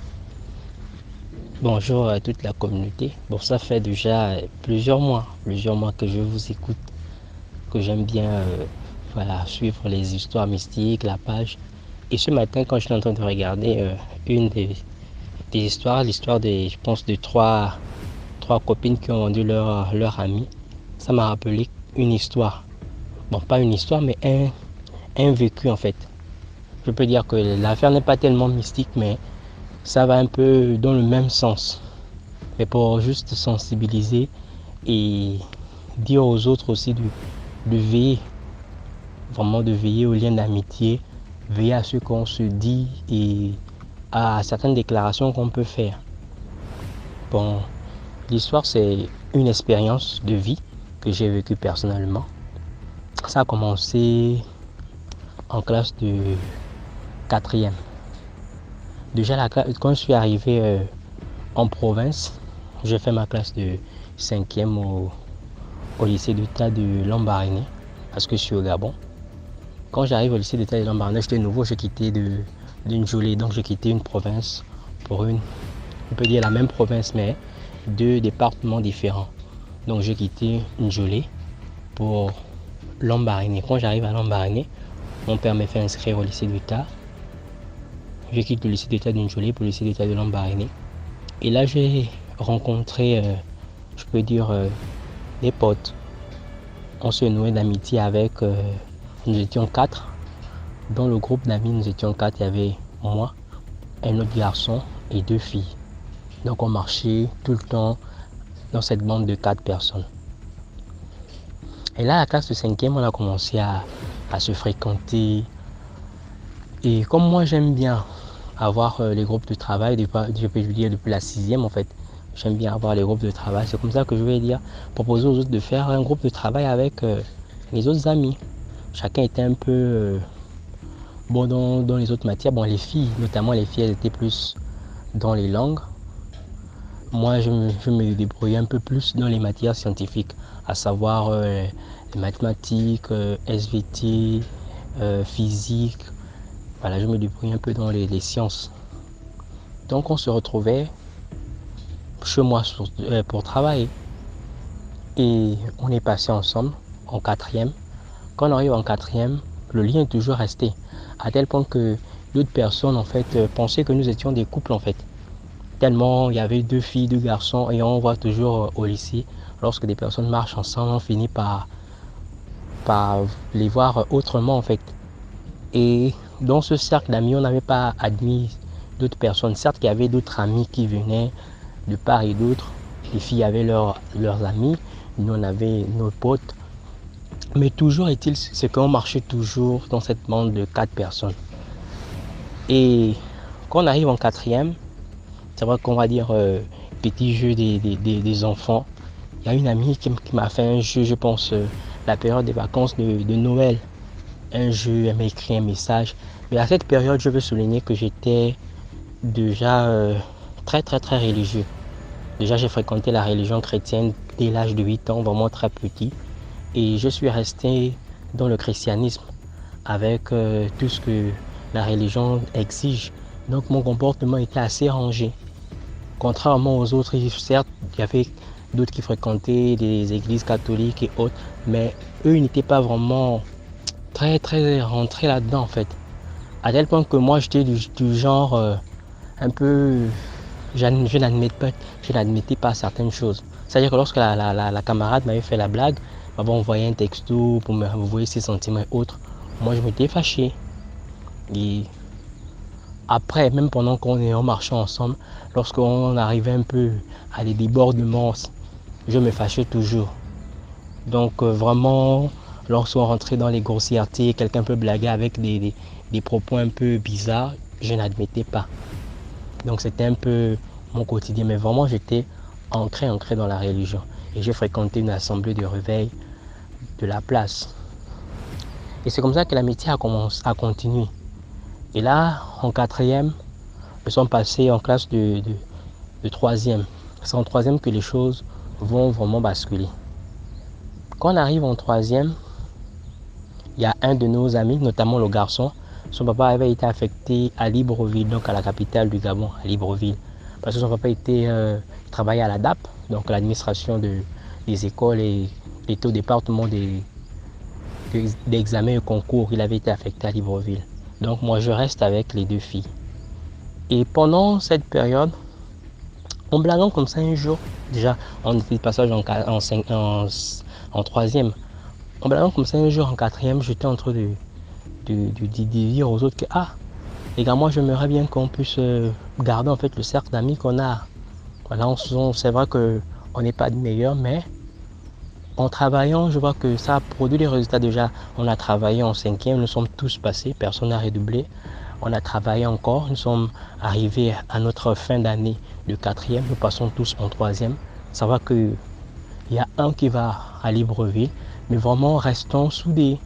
Bonjour à toute la communauté. Bon, ça fait déjà plusieurs mois que je vous écoute, que j'aime bien suivre les histoires mystiques, la page. Et ce matin, quand je suis en train de regarder une des histoires, l'histoire je pense de trois copines qui ont vendu leur ami, ça m'a rappelé une histoire. Bon, pas une histoire, mais un vécu en fait. Je peux dire que l'affaire n'est pas tellement mystique, mais ça va un peu dans le même sens. Mais pour juste sensibiliser et dire aux autres aussi de veiller, vraiment de veiller aux liens d'amitié, veiller à ce qu'on se dit et à certaines déclarations qu'on peut faire. Bon, l'histoire c'est une expérience de vie que j'ai vécue personnellement. Ça a commencé en classe de 4e. Déjà, quand je suis arrivé en province, j'ai fait ma classe de 5e au lycée d'État de Lambaréné, parce que je suis au Gabon. Quand j'arrive au lycée d'État de Lambaréné, j'étais nouveau, j'ai quitté d'une gelée, donc j'ai quitté une province pour on peut dire la même province, mais 2 départements différents. Donc j'ai quitté une gelée pour Lambaréné. Quand j'arrive à Lambaréné, mon père m'a fait inscrire au lycée d'État. Je quitte le lycée d'État d'une gelée pour le lycée d'État de Lambaréné. Et là, j'ai rencontré, je peux dire, des potes. On se nouait d'amitié avec, nous étions 4. Dans le groupe d'amis, nous étions 4. Il y avait moi, un autre garçon et 2 filles. Donc on marchait tout le temps dans cette bande de 4 personnes. Et là, à la classe de 5e, on a commencé à se fréquenter. Et comme moi, j'aime bien avoir les groupes de travail, je peux dire depuis la 6e en fait, j'aime bien avoir les groupes de travail. C'est comme ça que je vais proposer aux autres de faire un groupe de travail avec les autres amis. Chacun était un peu bon dans les autres matières. Bon, les filles, notamment les filles, elles étaient plus dans les langues. Moi, je me débrouillais un peu plus dans les matières scientifiques, à savoir les mathématiques, SVT, physique. Voilà, je me débrouillais un peu dans les sciences. Donc, on se retrouvait chez moi pour travailler. Et on est passé ensemble en quatrième. Quand on arrive en quatrième, le lien est toujours resté. À tel point que d'autres personnes, en fait, pensaient que nous étions des couples, en fait. Tellement il y avait 2 filles, 2 garçons, et on voit toujours au lycée, lorsque des personnes marchent ensemble, on finit par les voir autrement, en fait. Et dans ce cercle d'amis, on n'avait pas admis d'autres personnes. Certes, il y avait d'autres amis qui venaient de part et d'autre. Les filles avaient leurs amis, nous on avait nos potes. Mais toujours est-il, c'est qu'on marchait toujours dans cette bande de 4 personnes. Et quand on arrive en quatrième, c'est vrai qu'on va dire petit jeu des enfants. Il y a une amie qui m'a fait un jeu, je pense, la période des vacances de Noël. Un jeu, elle m'a écrit un message. Mais à cette période, je veux souligner que j'étais déjà très religieux. Déjà, j'ai fréquenté la religion chrétienne dès l'âge de 8 ans, vraiment très petit. Et je suis resté dans le christianisme avec tout ce que la religion exige. Donc, mon comportement était assez rangé. Contrairement aux autres, certes, il y avait d'autres qui fréquentaient des églises catholiques et autres, mais eux, ils n'étaient pas vraiment très rentrés là-dedans, en fait. À tel point que moi, j'étais du genre un peu... Je n'admettais pas certaines choses. C'est-à-dire que lorsque la camarade m'avait fait la blague, m'avait envoyé un texto pour me envoyer ses sentiments et autres, moi je m'étais fâché. Et après, même pendant qu'on marchait ensemble, lorsqu'on arrivait un peu à des débordements, je me fâchais toujours. Donc vraiment, lorsqu'on rentrait dans les grossièretés, quelqu'un peut blaguer avec des propos un peu bizarres, je n'admettais pas. Donc c'était un peu mon quotidien, mais vraiment j'étais ancré dans la religion. Et j'ai fréquenté une assemblée de réveil de la place. Et c'est comme ça que l'amitié a continué. Et là, en quatrième, nous sommes passés en classe de troisième. C'est en troisième que les choses vont vraiment basculer. Quand on arrive en troisième, il y a un de nos amis, notamment le garçon. Son papa avait été affecté à Libreville, donc à la capitale du Gabon, à Libreville. Parce que son papa travaillait à la DAP, donc l'administration des écoles, et était au département d'examen et concours. Il avait été affecté à Libreville. Donc moi je reste avec les 2 filles. Et pendant cette période, en blaguant comme ça un jour, déjà on était de passage en troisième. En blaguant comme ça un jour en quatrième, j'étais en train de dire aux autres que les gars, moi j'aimerais bien qu'on puisse garder en fait le cercle d'amis qu'on a. Voilà, c'est vrai qu'on n'est pas de meilleurs, mais en travaillant, je vois que ça a produit des résultats. Déjà, on a travaillé en cinquième, nous sommes tous passés, personne n'a redoublé. On a travaillé encore, nous sommes arrivés à notre fin d'année de quatrième, nous passons tous en troisième. Ça va qu'il y a un qui va à Libreville, mais vraiment restons soudés.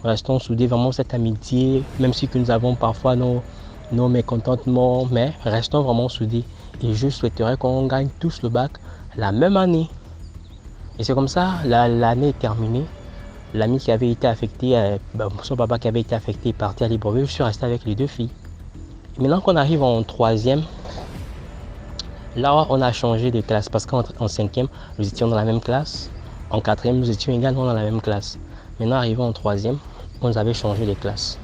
Restons soudés, vraiment cette amitié, même si que nous avons parfois nos mécontentements, mais restons vraiment soudés. Et je souhaiterais qu'on gagne tous le bac la même année. Et c'est comme ça, l'année est terminée. L'ami qui avait été affecté, son papa qui avait été affecté est parti à Libreville. Je suis resté avec les 2 filles. Et maintenant qu'on arrive en troisième, là on a changé de classe parce qu'en cinquième, nous étions dans la même classe. En quatrième, nous étions également dans la même classe. Maintenant, arrivé en troisième, on nous avait changé de classe.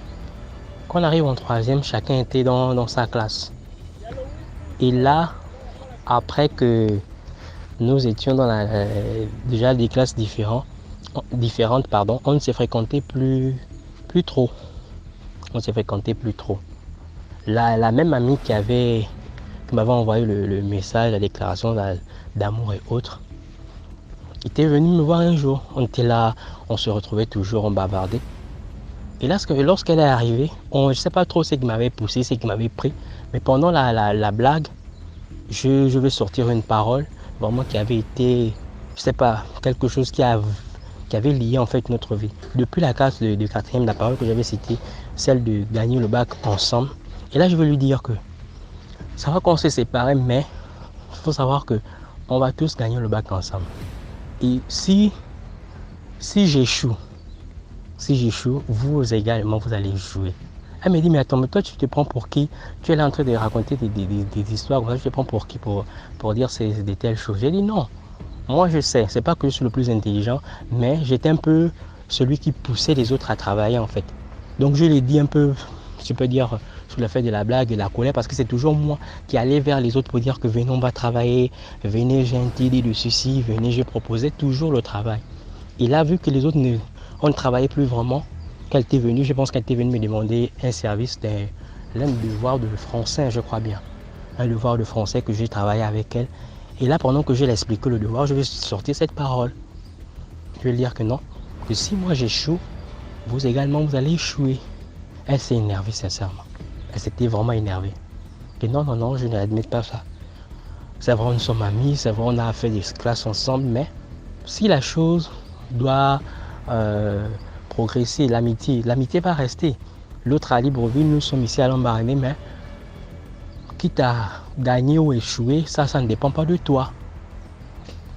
Quand on arrive en troisième, chacun était dans sa classe. Et là, après que nous étions dans déjà des classes différentes, on ne s'est fréquenté plus trop. On s'est fréquenté plus trop. La même amie qui m'avait envoyé le message, la déclaration d'amour et autres, était venue me voir un jour. On était là, on se retrouvait toujours, on bavardait. Et là, lorsqu'elle est arrivée, je ne sais pas trop ce qui m'avait poussé, ce qui m'avait pris, mais pendant la blague, je vais sortir une parole vraiment qui avait été, je sais pas, quelque chose qui avait lié en fait notre vie. Depuis la classe de quatrième, la parole que j'avais citée, celle de gagner le bac ensemble. Et là, je veux lui dire que Ça va qu'on s'est séparés, mais il faut savoir qu'on va tous gagner le bac ensemble. Et si j'échoue, vous également, vous allez jouer. Elle me dit, mais attends, mais toi, tu te prends pour qui? Tu es là en train de raconter des histoires, tu te prends pour qui pour dire de telles choses? J'ai dit non. Moi, je sais, c'est pas que je suis le plus intelligent, mais j'étais un peu celui qui poussait les autres à travailler, en fait. Donc, je l'ai dit un peu, je peux dire, sous l'effet de la blague et de la colère, parce que c'est toujours moi qui allais vers les autres pour dire que venez, on va travailler, venez, j'ai une idée de ceci, venez, je proposais toujours le travail. Et là, vu que les autres on ne travaillait plus vraiment, qu'elle était venue, je pense qu'elle était venue me demander un service l'un des devoirs de français, je crois bien. Un devoir de français que j'ai travaillé avec elle. Et là, pendant que je l'explique le devoir, je vais sortir cette parole. Je vais lui dire que non, que si moi j'échoue, vous également, vous allez échouer. Elle s'est énervée, sincèrement. Elle s'était vraiment énervée. Et non, je n'admets pas ça. C'est vrai, nous sommes amis, c'est vrai, on a fait des classes ensemble, mais si la chose doit progresser, l'amitié va rester. L'autre à Libreville, nous sommes ici à Lambaréné, mais quitte à gagner ou échouer, ça ne dépend pas de toi.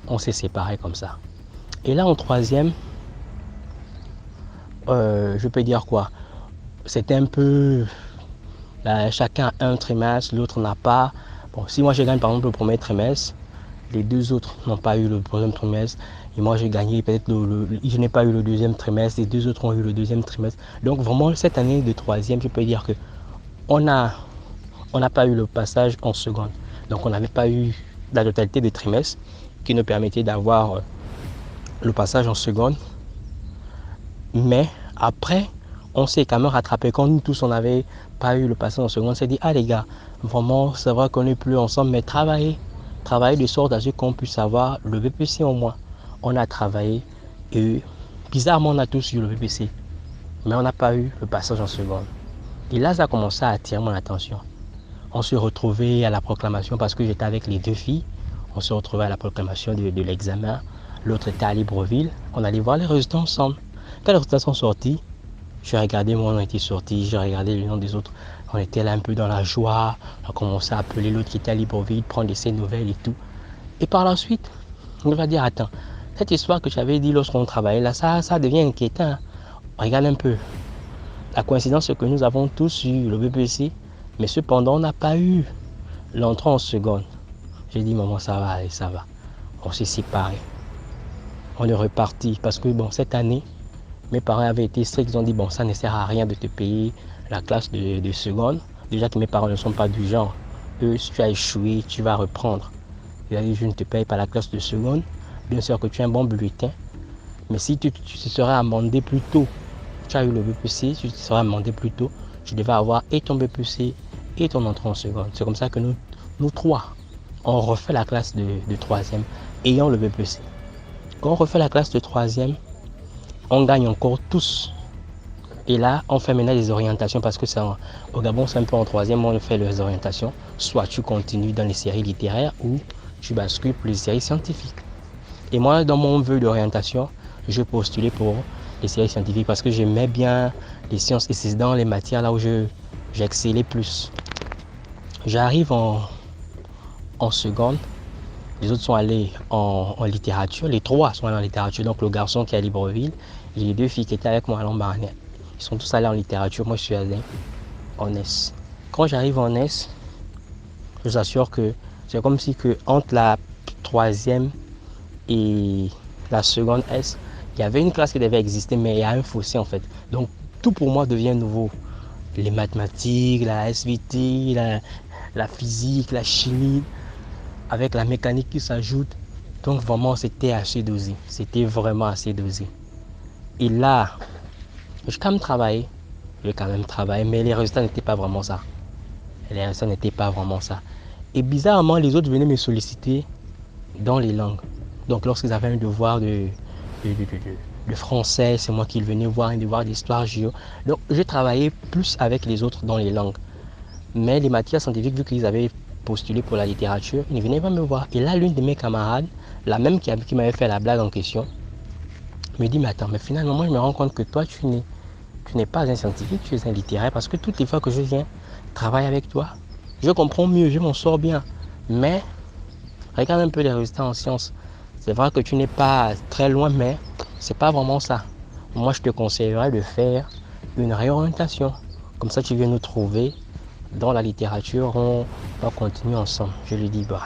On s'est séparés comme ça. Et là, en troisième, je peux dire quoi? C'était un peu... chacun a un trimestre, l'autre n'a pas. Bon, si moi je gagne par exemple le premier trimestre, les deux autres n'ont pas eu le premier trimestre. Et moi j'ai gagné peut-être je n'ai pas eu le deuxième trimestre, les deux autres ont eu le deuxième trimestre. Donc vraiment cette année de troisième, je peux dire que on n'a pas eu le passage en seconde. Donc on n'avait pas eu la totalité des trimestres qui nous permettait d'avoir le passage en seconde. Mais après, on s'est quand même rattrapé. Quand nous tous on n'avait pas eu le passage en seconde, on s'est dit, ah les gars, vraiment c'est vrai qu'on n'est plus ensemble, mais travailler de sorte à ce qu'on puisse avoir le BPC au moins. On a travaillé et bizarrement on a tous eu le BPC, mais on n'a pas eu le passage en seconde. Et là ça a commencé à attirer mon attention. On se retrouvait à la proclamation parce que j'étais avec les deux filles. On se retrouvait à la proclamation de l'examen. L'autre était à Libreville. On allait voir les résultats ensemble. Quand les résultats sont sortis, j'ai regardé mon nom était sorti, j'ai regardé le nom des autres. On était là un peu dans la joie. On a commencé à appeler l'autre qui était à Libreville, prendre de ses nouvelles et tout. Et par la suite, on va dire, attends, cette histoire que j'avais dit lorsqu'on travaillait là, ça devient inquiétant. Regarde un peu. La coïncidence, c'est que nous avons tous eu le BPC, mais cependant, on n'a pas eu l'entrée en seconde. J'ai dit, maman, ça va aller, ça va. On s'est séparés. On est reparti parce que, bon, cette année, mes parents avaient été stricts. Ils ont dit, bon, ça ne sert à rien de te payer la classe de seconde. Déjà que mes parents ne sont pas du genre. Eux, si tu as échoué, tu vas reprendre. Ils ont dit, je ne te paye pas la classe de seconde. Bien sûr que tu as un bon bulletin. Mais si tu te serais amendé plus tôt, tu as eu le BPC, tu te serais amendé plus tôt, tu devais avoir et ton BPC et ton entrée en seconde. C'est comme ça que nous trois, on refait la classe de troisième ayant le BPC. Quand on refait la classe de troisième, on gagne encore tous. Et là, on fait maintenant des orientations parce que au Gabon, c'est un peu en troisième, on fait les orientations. Soit tu continues dans les séries littéraires ou tu bascules pour les séries scientifiques. Et moi, dans mon vœu d'orientation, je postulais pour les séries scientifiques parce que j'aimais bien les sciences et c'est dans les matières là où j'excellais plus. J'arrive en seconde, les autres sont allés en littérature, les trois sont allés en littérature, donc le garçon qui est à Libreville et les deux filles qui étaient avec moi à Lambaréné. Ils sont tous allés en littérature, moi je suis allé en S. Quand j'arrive en S, je vous assure que c'est comme si entre la troisième et la seconde S, il y avait une classe qui devait exister, mais il y a un fossé en fait. Donc tout pour moi devient nouveau. Les mathématiques, la SVT, la physique, la chimie, avec la mécanique qui s'ajoute. Donc vraiment c'était assez dosé. C'était vraiment assez dosé. Et là, j'ai quand même travaillé, mais les résultats n'étaient pas vraiment ça. Et bizarrement, les autres venaient me solliciter dans les langues. Donc lorsqu'ils avaient un devoir de français, c'est moi qui venais voir, un devoir d'histoire, géo. Donc je travaillais plus avec les autres dans les langues. Mais les matières scientifiques, vu qu'ils avaient postulé pour la littérature, ils ne venaient pas me voir. Et là, l'une de mes camarades, la même qui m'avait fait la blague en question, me dit, mais attends, mais finalement, moi je me rends compte que toi, tu n'es pas un scientifique, tu es un littéraire, parce que toutes les fois que je viens travailler avec toi, Je comprends mieux, je m'en sors bien. Mais regarde un peu les résultats en sciences. C'est vrai que tu n'es pas très loin, mais c'est pas vraiment ça. Moi, je te conseillerais de faire une réorientation. Comme ça, tu viens nous trouver dans la littérature, on va continuer ensemble. Je lui dis, bah,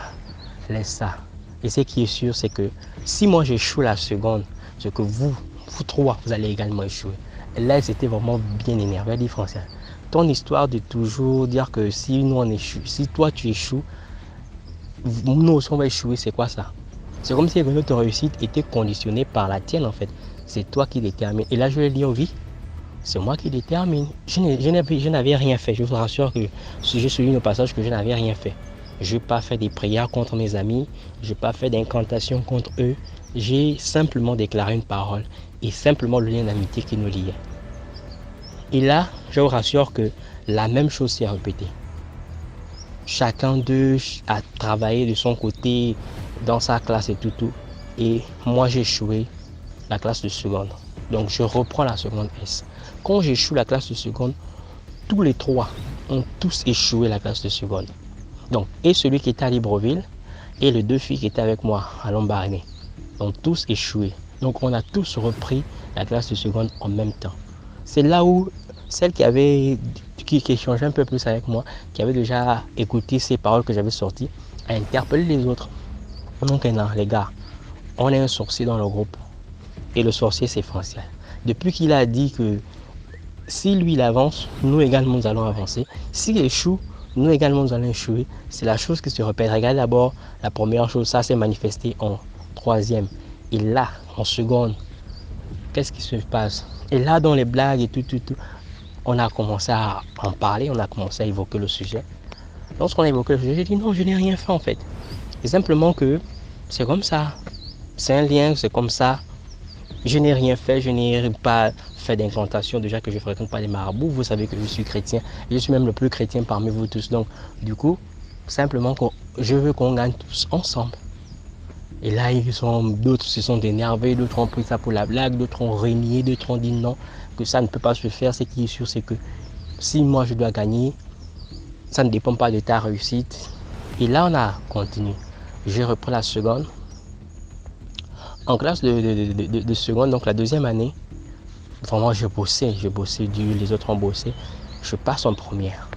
laisse ça. Et ce qui est sûr, c'est que si moi j'échoue la seconde, c'est que vous trois, vous allez également échouer. Et là, ils étaient vraiment bien énervés. Elle dit, Francien, ton histoire de toujours dire que si nous on échoue, si toi tu échoues, nous aussi on va échouer, c'est quoi ça? C'est comme si notre réussite était conditionnée par la tienne en fait. C'est toi qui détermine. Et là, je vais dire, oui, c'est moi qui détermine. Je n'avais rien fait. Je vous rassure que si je souligne au passage que je n'avais rien fait. Je n'ai pas fait des prières contre mes amis. Je n'ai pas fait d'incantations contre eux. J'ai simplement déclaré une parole et simplement le lien d'amitié qui nous liait. Et là, je vous rassure que la même chose s'est répétée. Chacun d'eux a travaillé de son côté dans sa classe et tout. Et moi, j'ai échoué la classe de seconde. Donc, je reprends la seconde S. Quand j'échoue la classe de seconde, tous les trois ont tous échoué la classe de seconde. Donc, et celui qui était à Libreville et les deux filles qui étaient avec moi à Lambaréné ont tous échoué. Donc, on a tous repris la classe de seconde en même temps. C'est là où celle qui échangeait un peu plus avec moi, qui avait déjà écouté ces paroles que j'avais sorties, a interpellé les autres. Donc, non, les gars, on est un sorcier dans le groupe. Et le sorcier, c'est Francien. Depuis qu'il a dit que si lui il avance, nous également nous allons avancer. S'il échoue, nous également nous allons échouer. C'est la chose qui se répète. Regardez d'abord la première chose, ça s'est manifesté en troisième. Et là, en seconde, qu'est-ce qui se passe? Et là, dans les blagues et tout, on a commencé à en parler, on a commencé à évoquer le sujet. Lorsqu'on a évoqué le sujet, j'ai dit non, je n'ai rien fait en fait. C'est simplement que c'est comme ça. C'est un lien, c'est comme ça. Je n'ai rien fait, je n'ai pas fait d'incantation, déjà que je ne fréquente pas les marabouts. Vous savez que je suis chrétien, je suis même le plus chrétien parmi vous tous. Donc, du coup, simplement, je veux qu'on gagne tous ensemble. Et là, d'autres se sont énervés, d'autres ont pris ça pour la blague, d'autres ont renié, d'autres ont dit non, que ça ne peut pas se faire. Ce qui est sûr, c'est que si moi je dois gagner, ça ne dépend pas de ta réussite. Et là, on a continué. J'ai repris la seconde. En classe de seconde, donc la deuxième année, vraiment je bossais dur, les autres ont bossé. Je passe en première.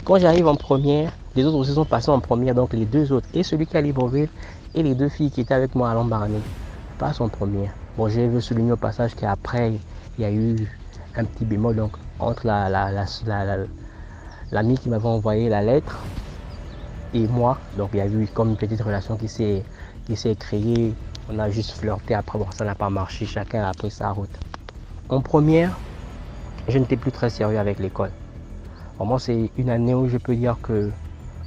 Quand j'arrive en première, les autres aussi sont passés en première, donc les deux autres, et celui qui est à Libreville, et les deux filles qui étaient avec moi à Lambaréné, passent en première. Bon, j'ai vu souligner au passage qu'après, il y a eu un petit bémol donc, entre l'ami qui m'avait envoyé la lettre et moi. Donc il y a eu comme une petite relation qui s'est créée. On a juste flirté, après bon, ça n'a pas marché, chacun a pris sa route. En première, je n'étais plus très sérieux avec l'école. Vraiment, c'est une année où je peux dire que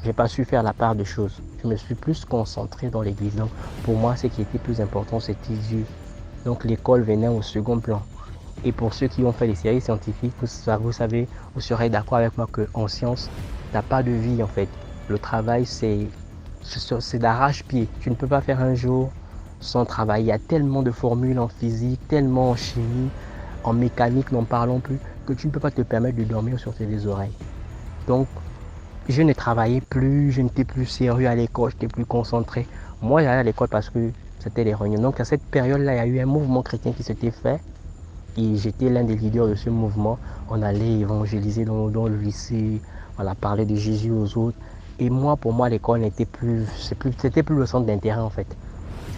je n'ai pas su faire la part des choses. Je me suis plus concentré dans l'église. Donc pour moi, ce qui était plus important, c'était Dieu. Donc l'école venait au second plan. Et pour ceux qui ont fait des séries scientifiques, vous savez, vous serez d'accord avec moi qu'en science, il n'y a pas de vie en fait. Le travail, c'est d'arrache-pied. Tu ne peux pas faire un jour sans travail. Il y a tellement de formules en physique, tellement en chimie, en mécanique, n'en parlons plus, que tu ne peux pas te permettre de dormir sur tes oreilles. Donc, je ne travaillais plus, je n'étais plus sérieux à l'école, je n'étais plus concentré. Moi, j'allais à l'école parce que c'était les réunions. Donc, à cette période-là, il y a eu un mouvement chrétien qui s'était fait. Et j'étais l'un des leaders de ce mouvement. On allait évangéliser dans le lycée, voilà, parler de Jésus aux autres. Et moi, pour moi, l'école n'était plus, c'était plus le centre d'intérêt en fait.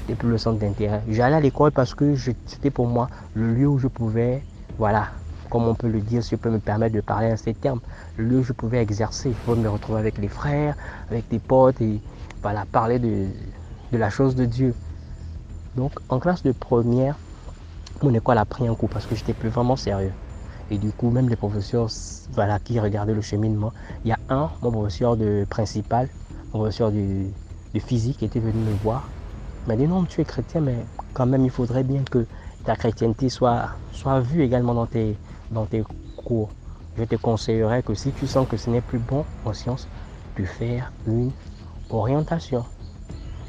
C'était plus le centre d'intérêt. J'allais à l'école parce que c'était pour moi le lieu où je pouvais, voilà, comme on peut le dire, si je peux me permettre de parler en ces termes, le lieu où je pouvais exercer. Je pouvais me retrouver avec les frères, avec des potes et voilà, parler de la chose de Dieu. Donc, en classe de première, mon école a pris un coup parce que j'étais plus vraiment sérieux. Et du coup, même les professeurs, voilà, qui regardaient le cheminement, il y a mon professeur de principal, mon professeur de physique qui était venu me voir. Il m'a dit non, tu es chrétien, mais quand même, il faudrait bien que ta chrétienté soit vue également dans tes cours. Je te conseillerais que si tu sens que ce n'est plus bon en sciences, de faire une orientation.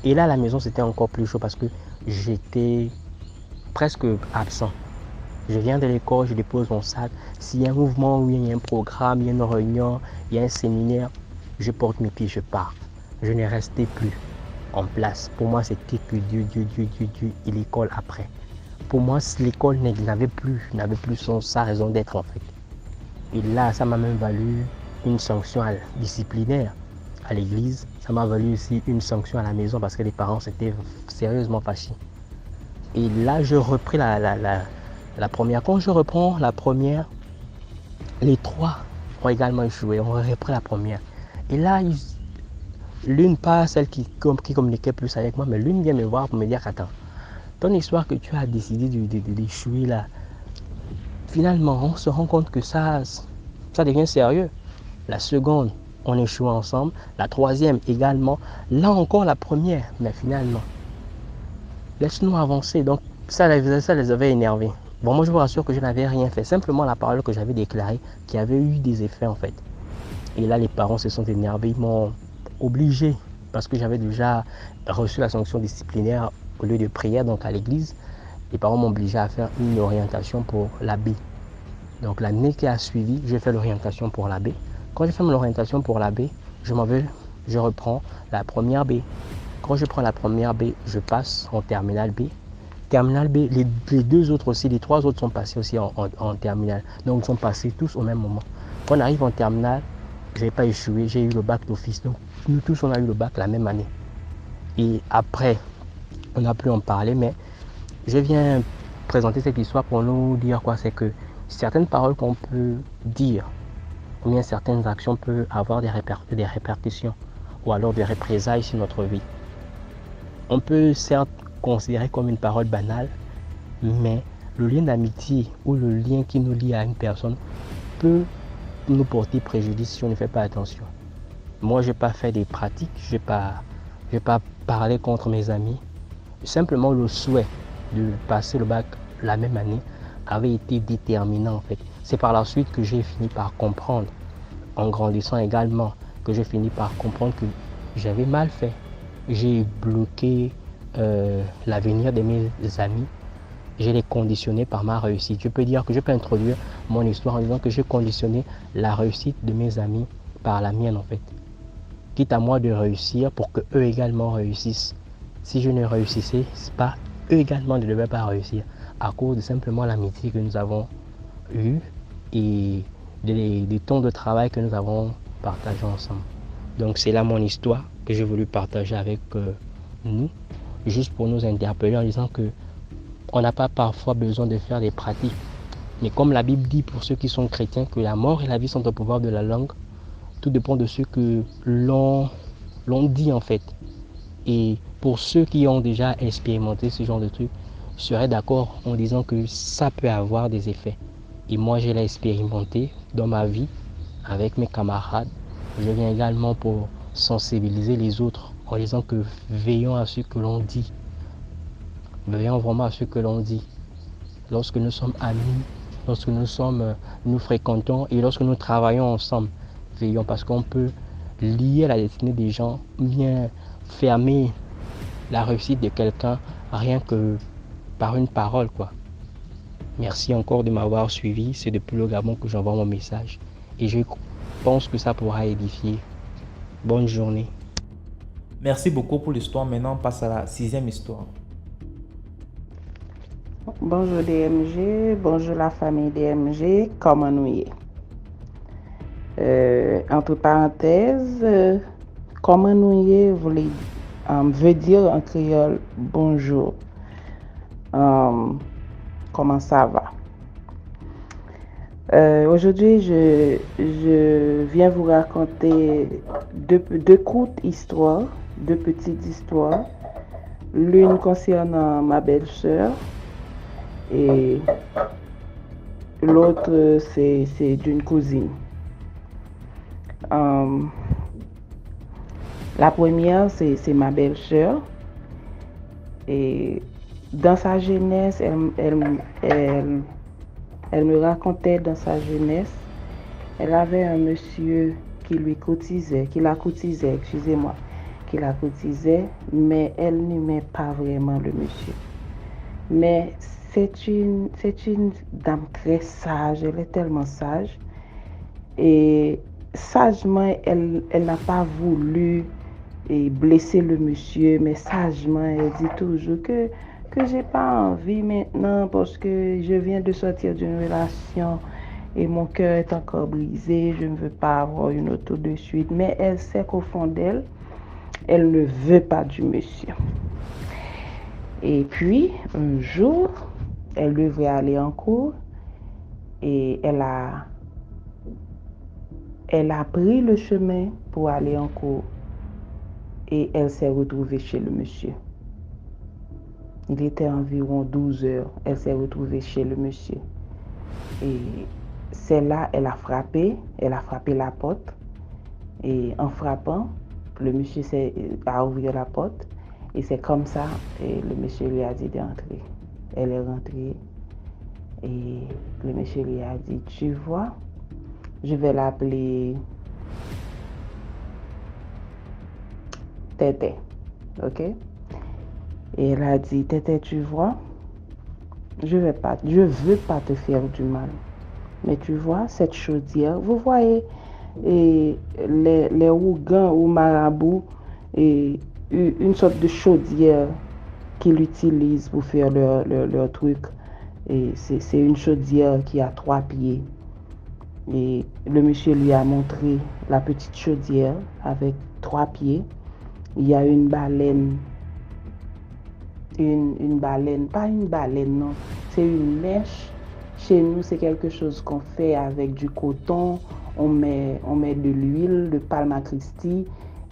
Et là, à la maison, c'était encore plus chaud parce que j'étais presque absent. Je viens de l'école, je dépose mon sac. S'il y a un mouvement, oui, il y a un programme, il y a une réunion, il y a un séminaire, je porte mes pieds, je pars. Je ne restais plus en place. Pour moi, c'était que Dieu et l'école après. Pour moi, l'école n'avait plus sa raison d'être en fait. Et là, ça m'a même valu une sanction disciplinaire à l'église. Ça m'a valu aussi une sanction à la maison parce que les parents s'étaient sérieusement fâchés. Et là, je repris la première. Quand je reprends la première, les trois ont également échoué. On repris la première. Et là, l'une, pas celle qui communiquait plus avec moi, mais l'une vient me voir pour me dire qu'attends, ton histoire que tu as décidé d'échouer là, finalement, on se rend compte que ça devient sérieux. La seconde, on échoue ensemble. La troisième également. Là encore, la première. Mais finalement, laisse-nous avancer. Donc, ça les avait énervés. Bon, moi, je vous rassure que je n'avais rien fait. Simplement la parole que j'avais déclarée qui avait eu des effets, en fait. Et là, les parents se sont énervés. Ils m'ont obligé, parce que j'avais déjà reçu la sanction disciplinaire au lieu de prière, donc à l'église. Les parents m'ont obligé à faire une orientation pour l'abbé. Donc, l'année qui a suivi, j'ai fait l'orientation pour l'abbé. Quand j'ai fait mon orientation pour l'abbé, je reprends la première B. Quand je prends la première B, je passe en terminale B. Terminale B, les deux autres aussi, les trois autres sont passés aussi en terminale. Donc, ils sont passés tous au même moment. Quand on arrive en terminale, je n'ai pas échoué, j'ai eu le bac d'office. Donc, nous tous, on a eu le bac la même année. Et après, on n'a plus en parler, mais je viens présenter cette histoire pour nous dire quoi, c'est que certaines paroles qu'on peut dire, ou bien certaines actions peuvent avoir des répercussions, ou alors des représailles sur notre vie. On peut certes considérer comme une parole banale, mais le lien d'amitié ou le lien qui nous lie à une personne peut nous porter préjudice si on ne fait pas attention. Moi, je n'ai pas fait des pratiques, je n'ai pas parlé contre mes amis. Simplement, le souhait de passer le bac la même année avait été déterminant en fait. C'est par la suite que j'ai fini par comprendre, en grandissant également, que j'ai fini par comprendre que j'avais mal fait. J'ai bloqué l'avenir de mes amis. Je l'ai conditionné par ma réussite. Je peux introduire mon histoire en disant que j'ai conditionné la réussite de mes amis par la mienne en fait. Quitte à moi de réussir pour que eux également réussissent. Si je ne réussissais pas, eux également ne devaient pas réussir à cause de simplement l'amitié que nous avons eue et des temps de travail que nous avons partagés ensemble. Donc c'est là mon histoire que j'ai voulu partager avec nous, juste pour nous interpeller en disant que on n'a pas parfois besoin de faire des pratiques. Mais comme la Bible dit pour ceux qui sont chrétiens que la mort et la vie sont au pouvoir de la langue, tout dépend de ce que l'on dit en fait. Et pour ceux qui ont déjà expérimenté ce genre de truc, je serais d'accord en disant que ça peut avoir des effets. Et moi, je l'ai expérimenté dans ma vie avec mes camarades. Je viens également pour sensibiliser les autres en disant que veillons à ce que l'on dit. Veillons vraiment à ce que l'on dit. Lorsque nous sommes amis, lorsque nous fréquentons et lorsque nous travaillons ensemble, veillons parce qu'on peut lier la destinée des gens, bien fermer la réussite de quelqu'un rien que par une parole, quoi. Merci encore de m'avoir suivi. C'est depuis le Gabon que j'envoie mon message et je pense que ça pourra édifier. Bonne journée. Merci beaucoup pour l'histoire. Maintenant, on passe à la 6e histoire. Bonjour DMG, bonjour la famille DMG, comment nous est? Entre parenthèses, comment nous est veut dire en créole bonjour. Comment ça va? Aujourd'hui, je viens vous raconter deux courtes histoires, deux petites histoires. L'une concernant ma belle-sœur et l'autre c'est d'une cousine. La première c'est ma belle-sœur et dans sa jeunesse elle me racontait dans sa jeunesse elle avait un monsieur qui la cotisait, mais elle n'aimait pas vraiment le monsieur. Mais c'est une dame très sage, elle est tellement sage. Et sagement, elle n'a pas voulu blesser le monsieur, mais sagement, elle dit toujours que j'ai pas envie maintenant parce que je viens de sortir d'une relation et mon cœur est encore brisé, je ne veux pas avoir une autre tout de suite. Mais elle sait qu'au fond d'elle, elle ne veut pas du monsieur. Et puis, un jour, elle devait aller en cours et elle a pris le chemin pour aller en cours et elle s'est retrouvée chez le monsieur. Il était environ 12 heures, elle s'est retrouvée chez le monsieur. Et c'est là, elle a frappé la porte et en frappant, le monsieur a ouvert la porte et c'est comme ça, et le monsieur lui a dit d'entrer. Elle est rentrée et le monsieur lui a dit, tu vois, je vais l'appeler Tété, ok? Et elle a dit, Tété, tu vois, je veux pas te faire du mal. Mais tu vois, cette chaudière, vous voyez, et les Ougans ou marabouts, et une sorte de chaudière qu'ils utilisent pour faire leur truc. Et c'est une chaudière qui a 3 pieds. Et le monsieur lui a montré la petite chaudière avec 3 pieds. Il y a une baleine. Une baleine, pas une baleine, non. C'est une mèche. Chez nous, c'est quelque chose qu'on fait avec du coton. On met de l'huile de palme à Christi.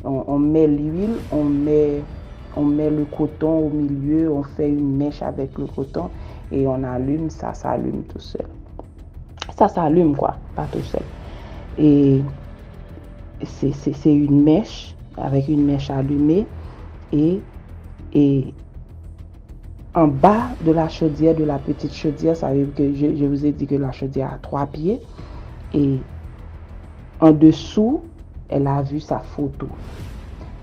On met l'huile, on met le coton au milieu. On fait une mèche avec le coton et on allume. Ça s'allume tout seul. Ça s'allume quoi, pas tout seul. Et c'est une mèche avec une mèche allumée et en bas de la chaudière, de la petite chaudière, ça veut dire que je vous ai dit que la chaudière a 3 pieds. Et en dessous, elle a vu sa photo.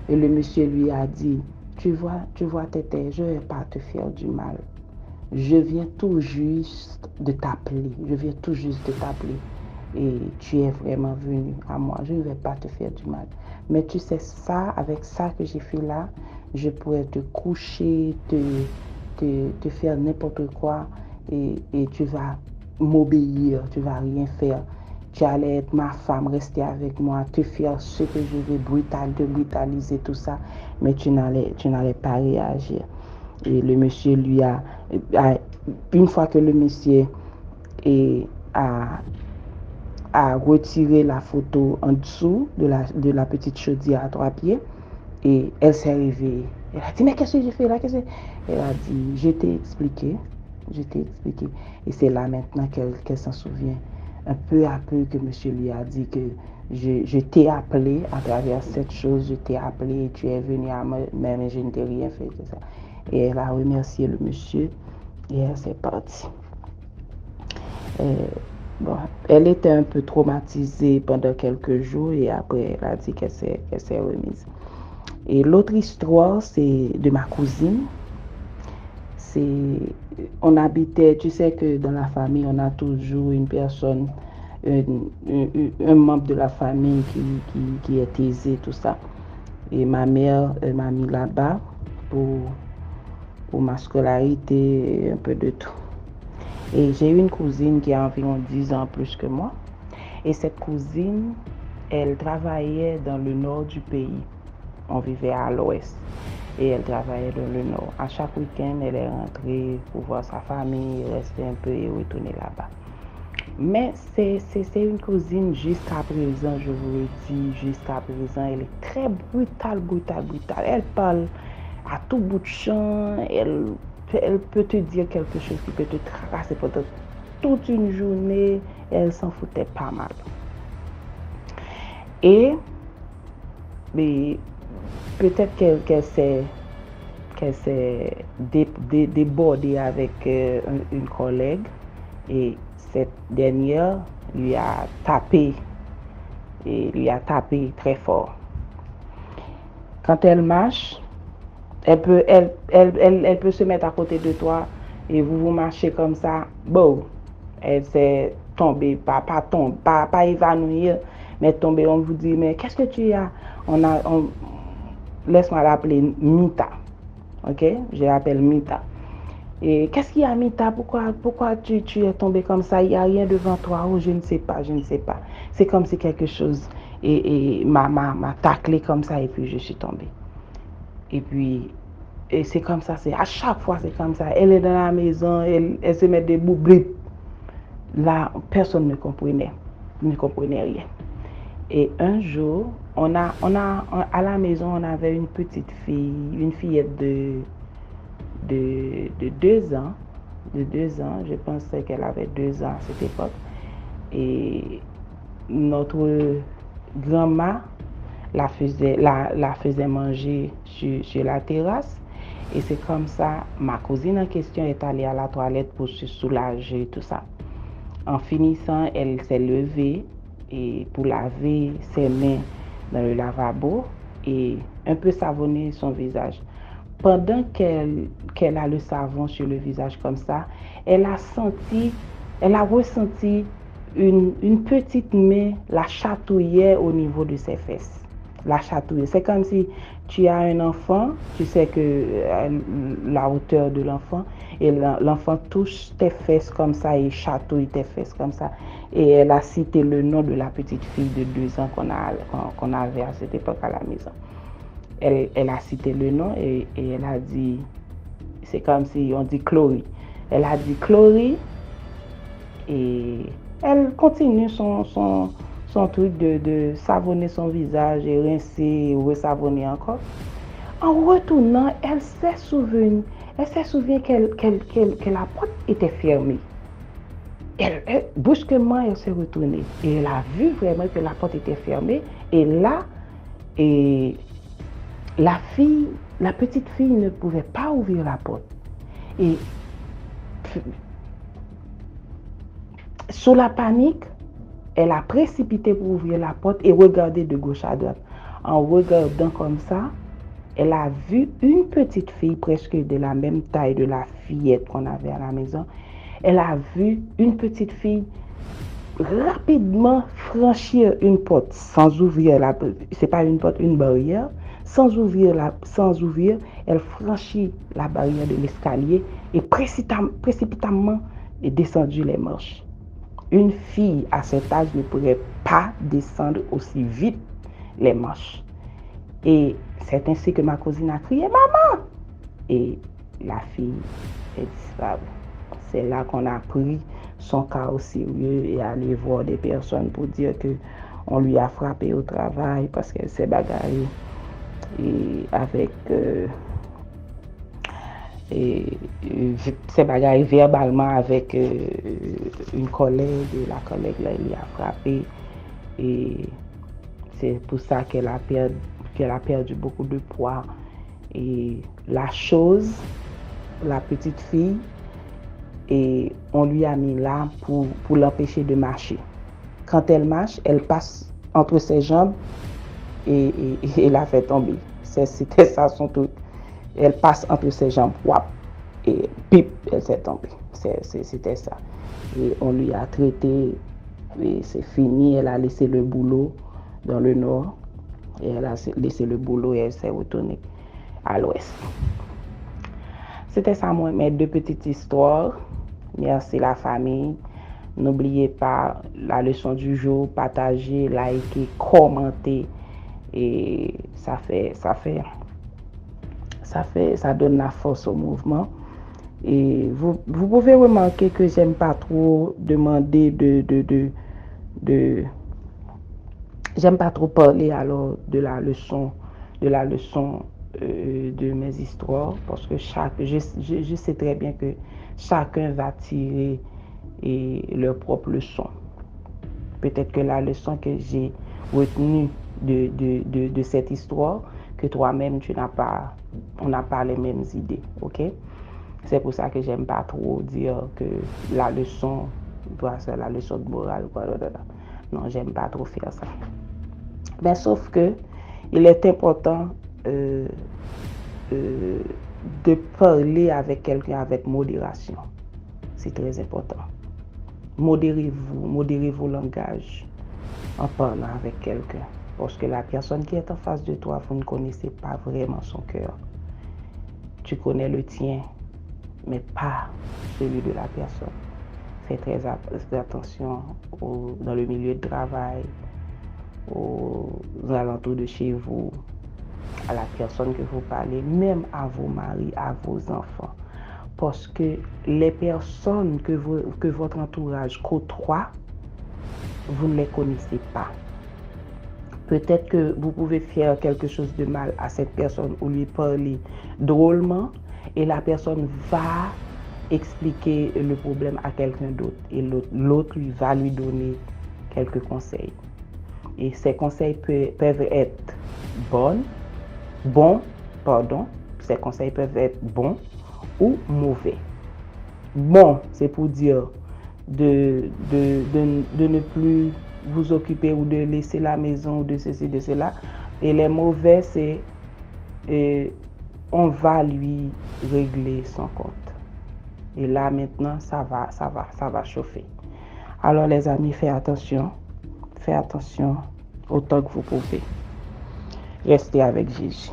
Et le monsieur lui a dit, tu vois Tété, je ne vais pas te faire du mal. Je viens tout juste de t'appeler. Et tu es vraiment venu à moi. Je ne vais pas te faire du mal. Mais tu sais ça, avec ça que j'ai fait là, je pourrais te coucher, te faire n'importe quoi et tu vas m'obéir, tu vas rien faire. Tu allais être ma femme, rester avec moi, te faire ce que je veux, te brutaliser, tout ça, mais tu n'allais pas réagir. Et le monsieur lui a une fois que le monsieur a retiré la photo en dessous de la petite chaudière à 3 pieds, et elle s'est réveillée. Elle a dit, mais qu'est-ce que j'ai fait là? Elle a dit, je t'ai expliqué. Et c'est là maintenant qu'elle s'en souvient. Un peu à peu que monsieur lui a dit que je t'ai appelé à travers cette chose, je t'ai appelé et tu es venu à moi, mais je ne t'ai rien fait que ça. Et elle a remercié le monsieur et elle s'est partie. Bon, elle était un peu traumatisée pendant quelques jours et après elle a dit qu'elle s'est remise. Et l'autre histoire, c'est de ma cousine. On habitait, tu sais que dans la famille, on a toujours une personne, un membre de la famille qui est aisé, tout ça. Et ma mère m'a mis là-bas pour ma scolarité et un peu de tout. Et j'ai une cousine qui a environ 10 ans plus que moi. Et cette cousine, elle travaillait dans le nord du pays. On vivait à l'ouest et elle travaillait dans le nord. À chaque week-end, elle est rentrée pour voir sa famille, rester un peu et retourner là-bas. Mais c'est une cousine jusqu'à présent, je vous le dis, jusqu'à présent, elle est très brutale. Elle parle à tout bout de champ, elle peut te dire quelque chose qui peut te tracasser pendant toute une journée, elle s'en foutait pas mal. Et peut-être qu'elle s'est débordée avec une collègue et cette dernière lui a tapé très fort. Quand elle marche, elle peut se mettre à côté de toi et vous marchez comme ça, bon, elle s'est tombée, pas évanouie, Mais tomber, on vous dit, mais qu'est-ce que tu as? Laisse-moi l'appeler Mita. Ok? Je l'appelle Mita. Et qu'est-ce qu'il y a, Mita? Pourquoi tu es tombé comme ça? Il n'y a rien devant toi. Oh, je ne sais pas. C'est comme si quelque chose m'a taclé comme ça et puis je suis tombée. Et puis, et c'est comme ça, à chaque fois c'est comme ça. Elle est dans la maison, elle se met des boublés. Là, personne ne comprenait rien. Et un jour, à la maison, on avait une petite fille, une fillette de 2 ans. De 2 ans, je pensais qu'elle avait 2 ans à cette époque. Et notre grand-mère la faisait manger sur la terrasse. Et c'est comme ça, ma cousine en question est allée à la toilette pour se soulager, tout ça. En finissant, elle s'est levée et pour laver ses mains dans le lavabo et un peu savonner son visage. Pendant qu'elle a le savon sur le visage comme ça, elle a ressenti une petite main la chatouiller au niveau de ses fesses. La chatouiller. C'est comme si tu as un enfant, tu sais que la hauteur de l'enfant, et l'enfant touche tes fesses comme ça et chatouille tes fesses comme ça. Et elle a cité le nom de la petite fille de 2 ans qu'on avait à cette époque à la maison. Elle a cité le nom et elle a dit, c'est comme si on dit Chloé. Elle a dit Chloé et elle continue son truc de savonner son visage et rincer et resavonner encore. En retournant, elle s'est souvenu que la porte était fermée. Brusquement, elle s'est retournée et elle a vu vraiment que la porte était fermée. Et là, la petite fille ne pouvait pas ouvrir la porte. Et sous la panique, elle a précipité pour ouvrir la porte et regarder de gauche à droite. En regardant comme ça, elle a vu une petite fille presque de la même taille de la fillette qu'on avait à la maison. Elle a vu une petite fille rapidement franchir une porte sans ouvrir c'est pas une porte, une barrière. Sans ouvrir, elle franchit la barrière de l'escalier et précipitamment est descendue les marches. Une fille à cet âge ne pourrait pas descendre aussi vite les marches. Et c'est ainsi que ma cousine a crié « Maman !» Et la fille est disparue. C'est là qu'on a pris son cas au sérieux et allé voir des personnes pour dire qu'on lui a frappé au travail parce qu'elle s'est bagarrée s'est bagarrée verbalement avec une collègue. Et la collègue là, il a frappé et c'est pour ça qu'elle a perdu beaucoup de poids. Et la petite fille, et on lui a mis là pour l'empêcher de marcher. Quand elle marche, elle passe entre ses jambes et la fait tomber. C'était ça son truc. Elle passe entre ses jambes, wap, et pip, elle s'est tombée. C'était ça. Et on lui a traité, et c'est fini. Elle a laissé le boulot dans le nord. Et elle a laissé le boulot et elle s'est retournée à l'ouest. C'était ça, moi, mes 2 petites histoires. Merci la famille. N'oubliez pas la leçon du jour, partagez, likez, commentez. Et ça donne la force au mouvement. Et vous pouvez remarquer que j'aime pas trop demander j'aime pas trop parler alors de la leçon de mes histoires parce que je sais très bien que chacun va tirer leur propre leçon. Peut-être que la leçon que j'ai retenue de cette histoire, que toi-même on n'a pas les mêmes idées, ok? C'est pour ça que j'aime pas trop dire que la leçon doit ser la leçon de morale, quoi. Non, j'aime pas trop faire ça. Mais sauf que il est important de parler avec quelqu'un avec modération. C'est très important. Modérez vos langages. en parlant avec quelqu'un. Parce que la personne qui est en face de toi, vous ne connaissez pas vraiment son cœur. Tu connais le tien, mais pas celui de la personne. Faites très attention dans le milieu de travail, aux alentours de chez vous, à la personne que vous parlez, même à vos maris, à vos enfants. Parce que les personnes que votre entourage côtoie, vous ne les connaissez pas. Peut-être que vous pouvez faire quelque chose de mal à cette personne ou lui parler drôlement et la personne va expliquer le problème à quelqu'un d'autre et l'autre lui va lui donner quelques conseils. Et ces conseils peuvent être ces conseils peuvent être bons ou mauvais. Bon, c'est pour dire de ne plus vous occuper ou de laisser la maison ou de ceci, de cela. Et les mauvais, c'est on va lui régler son compte. Et là, maintenant, ça va chauffer. Alors, les amis, faites attention autant que vous pouvez. Restez avec Jésus.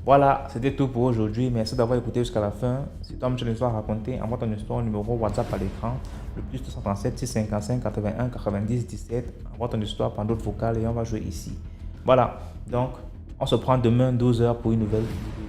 Voilà, c'était tout pour aujourd'hui. Merci d'avoir écouté jusqu'à la fin. Si toi, tu as une histoire à raconter, envoie ton histoire au numéro WhatsApp à l'écran, le plus 237 655 81 90 17. Envoie ton histoire par note vocale et on va jouer ici. Voilà, donc on se prend demain 12h pour une nouvelle vidéo.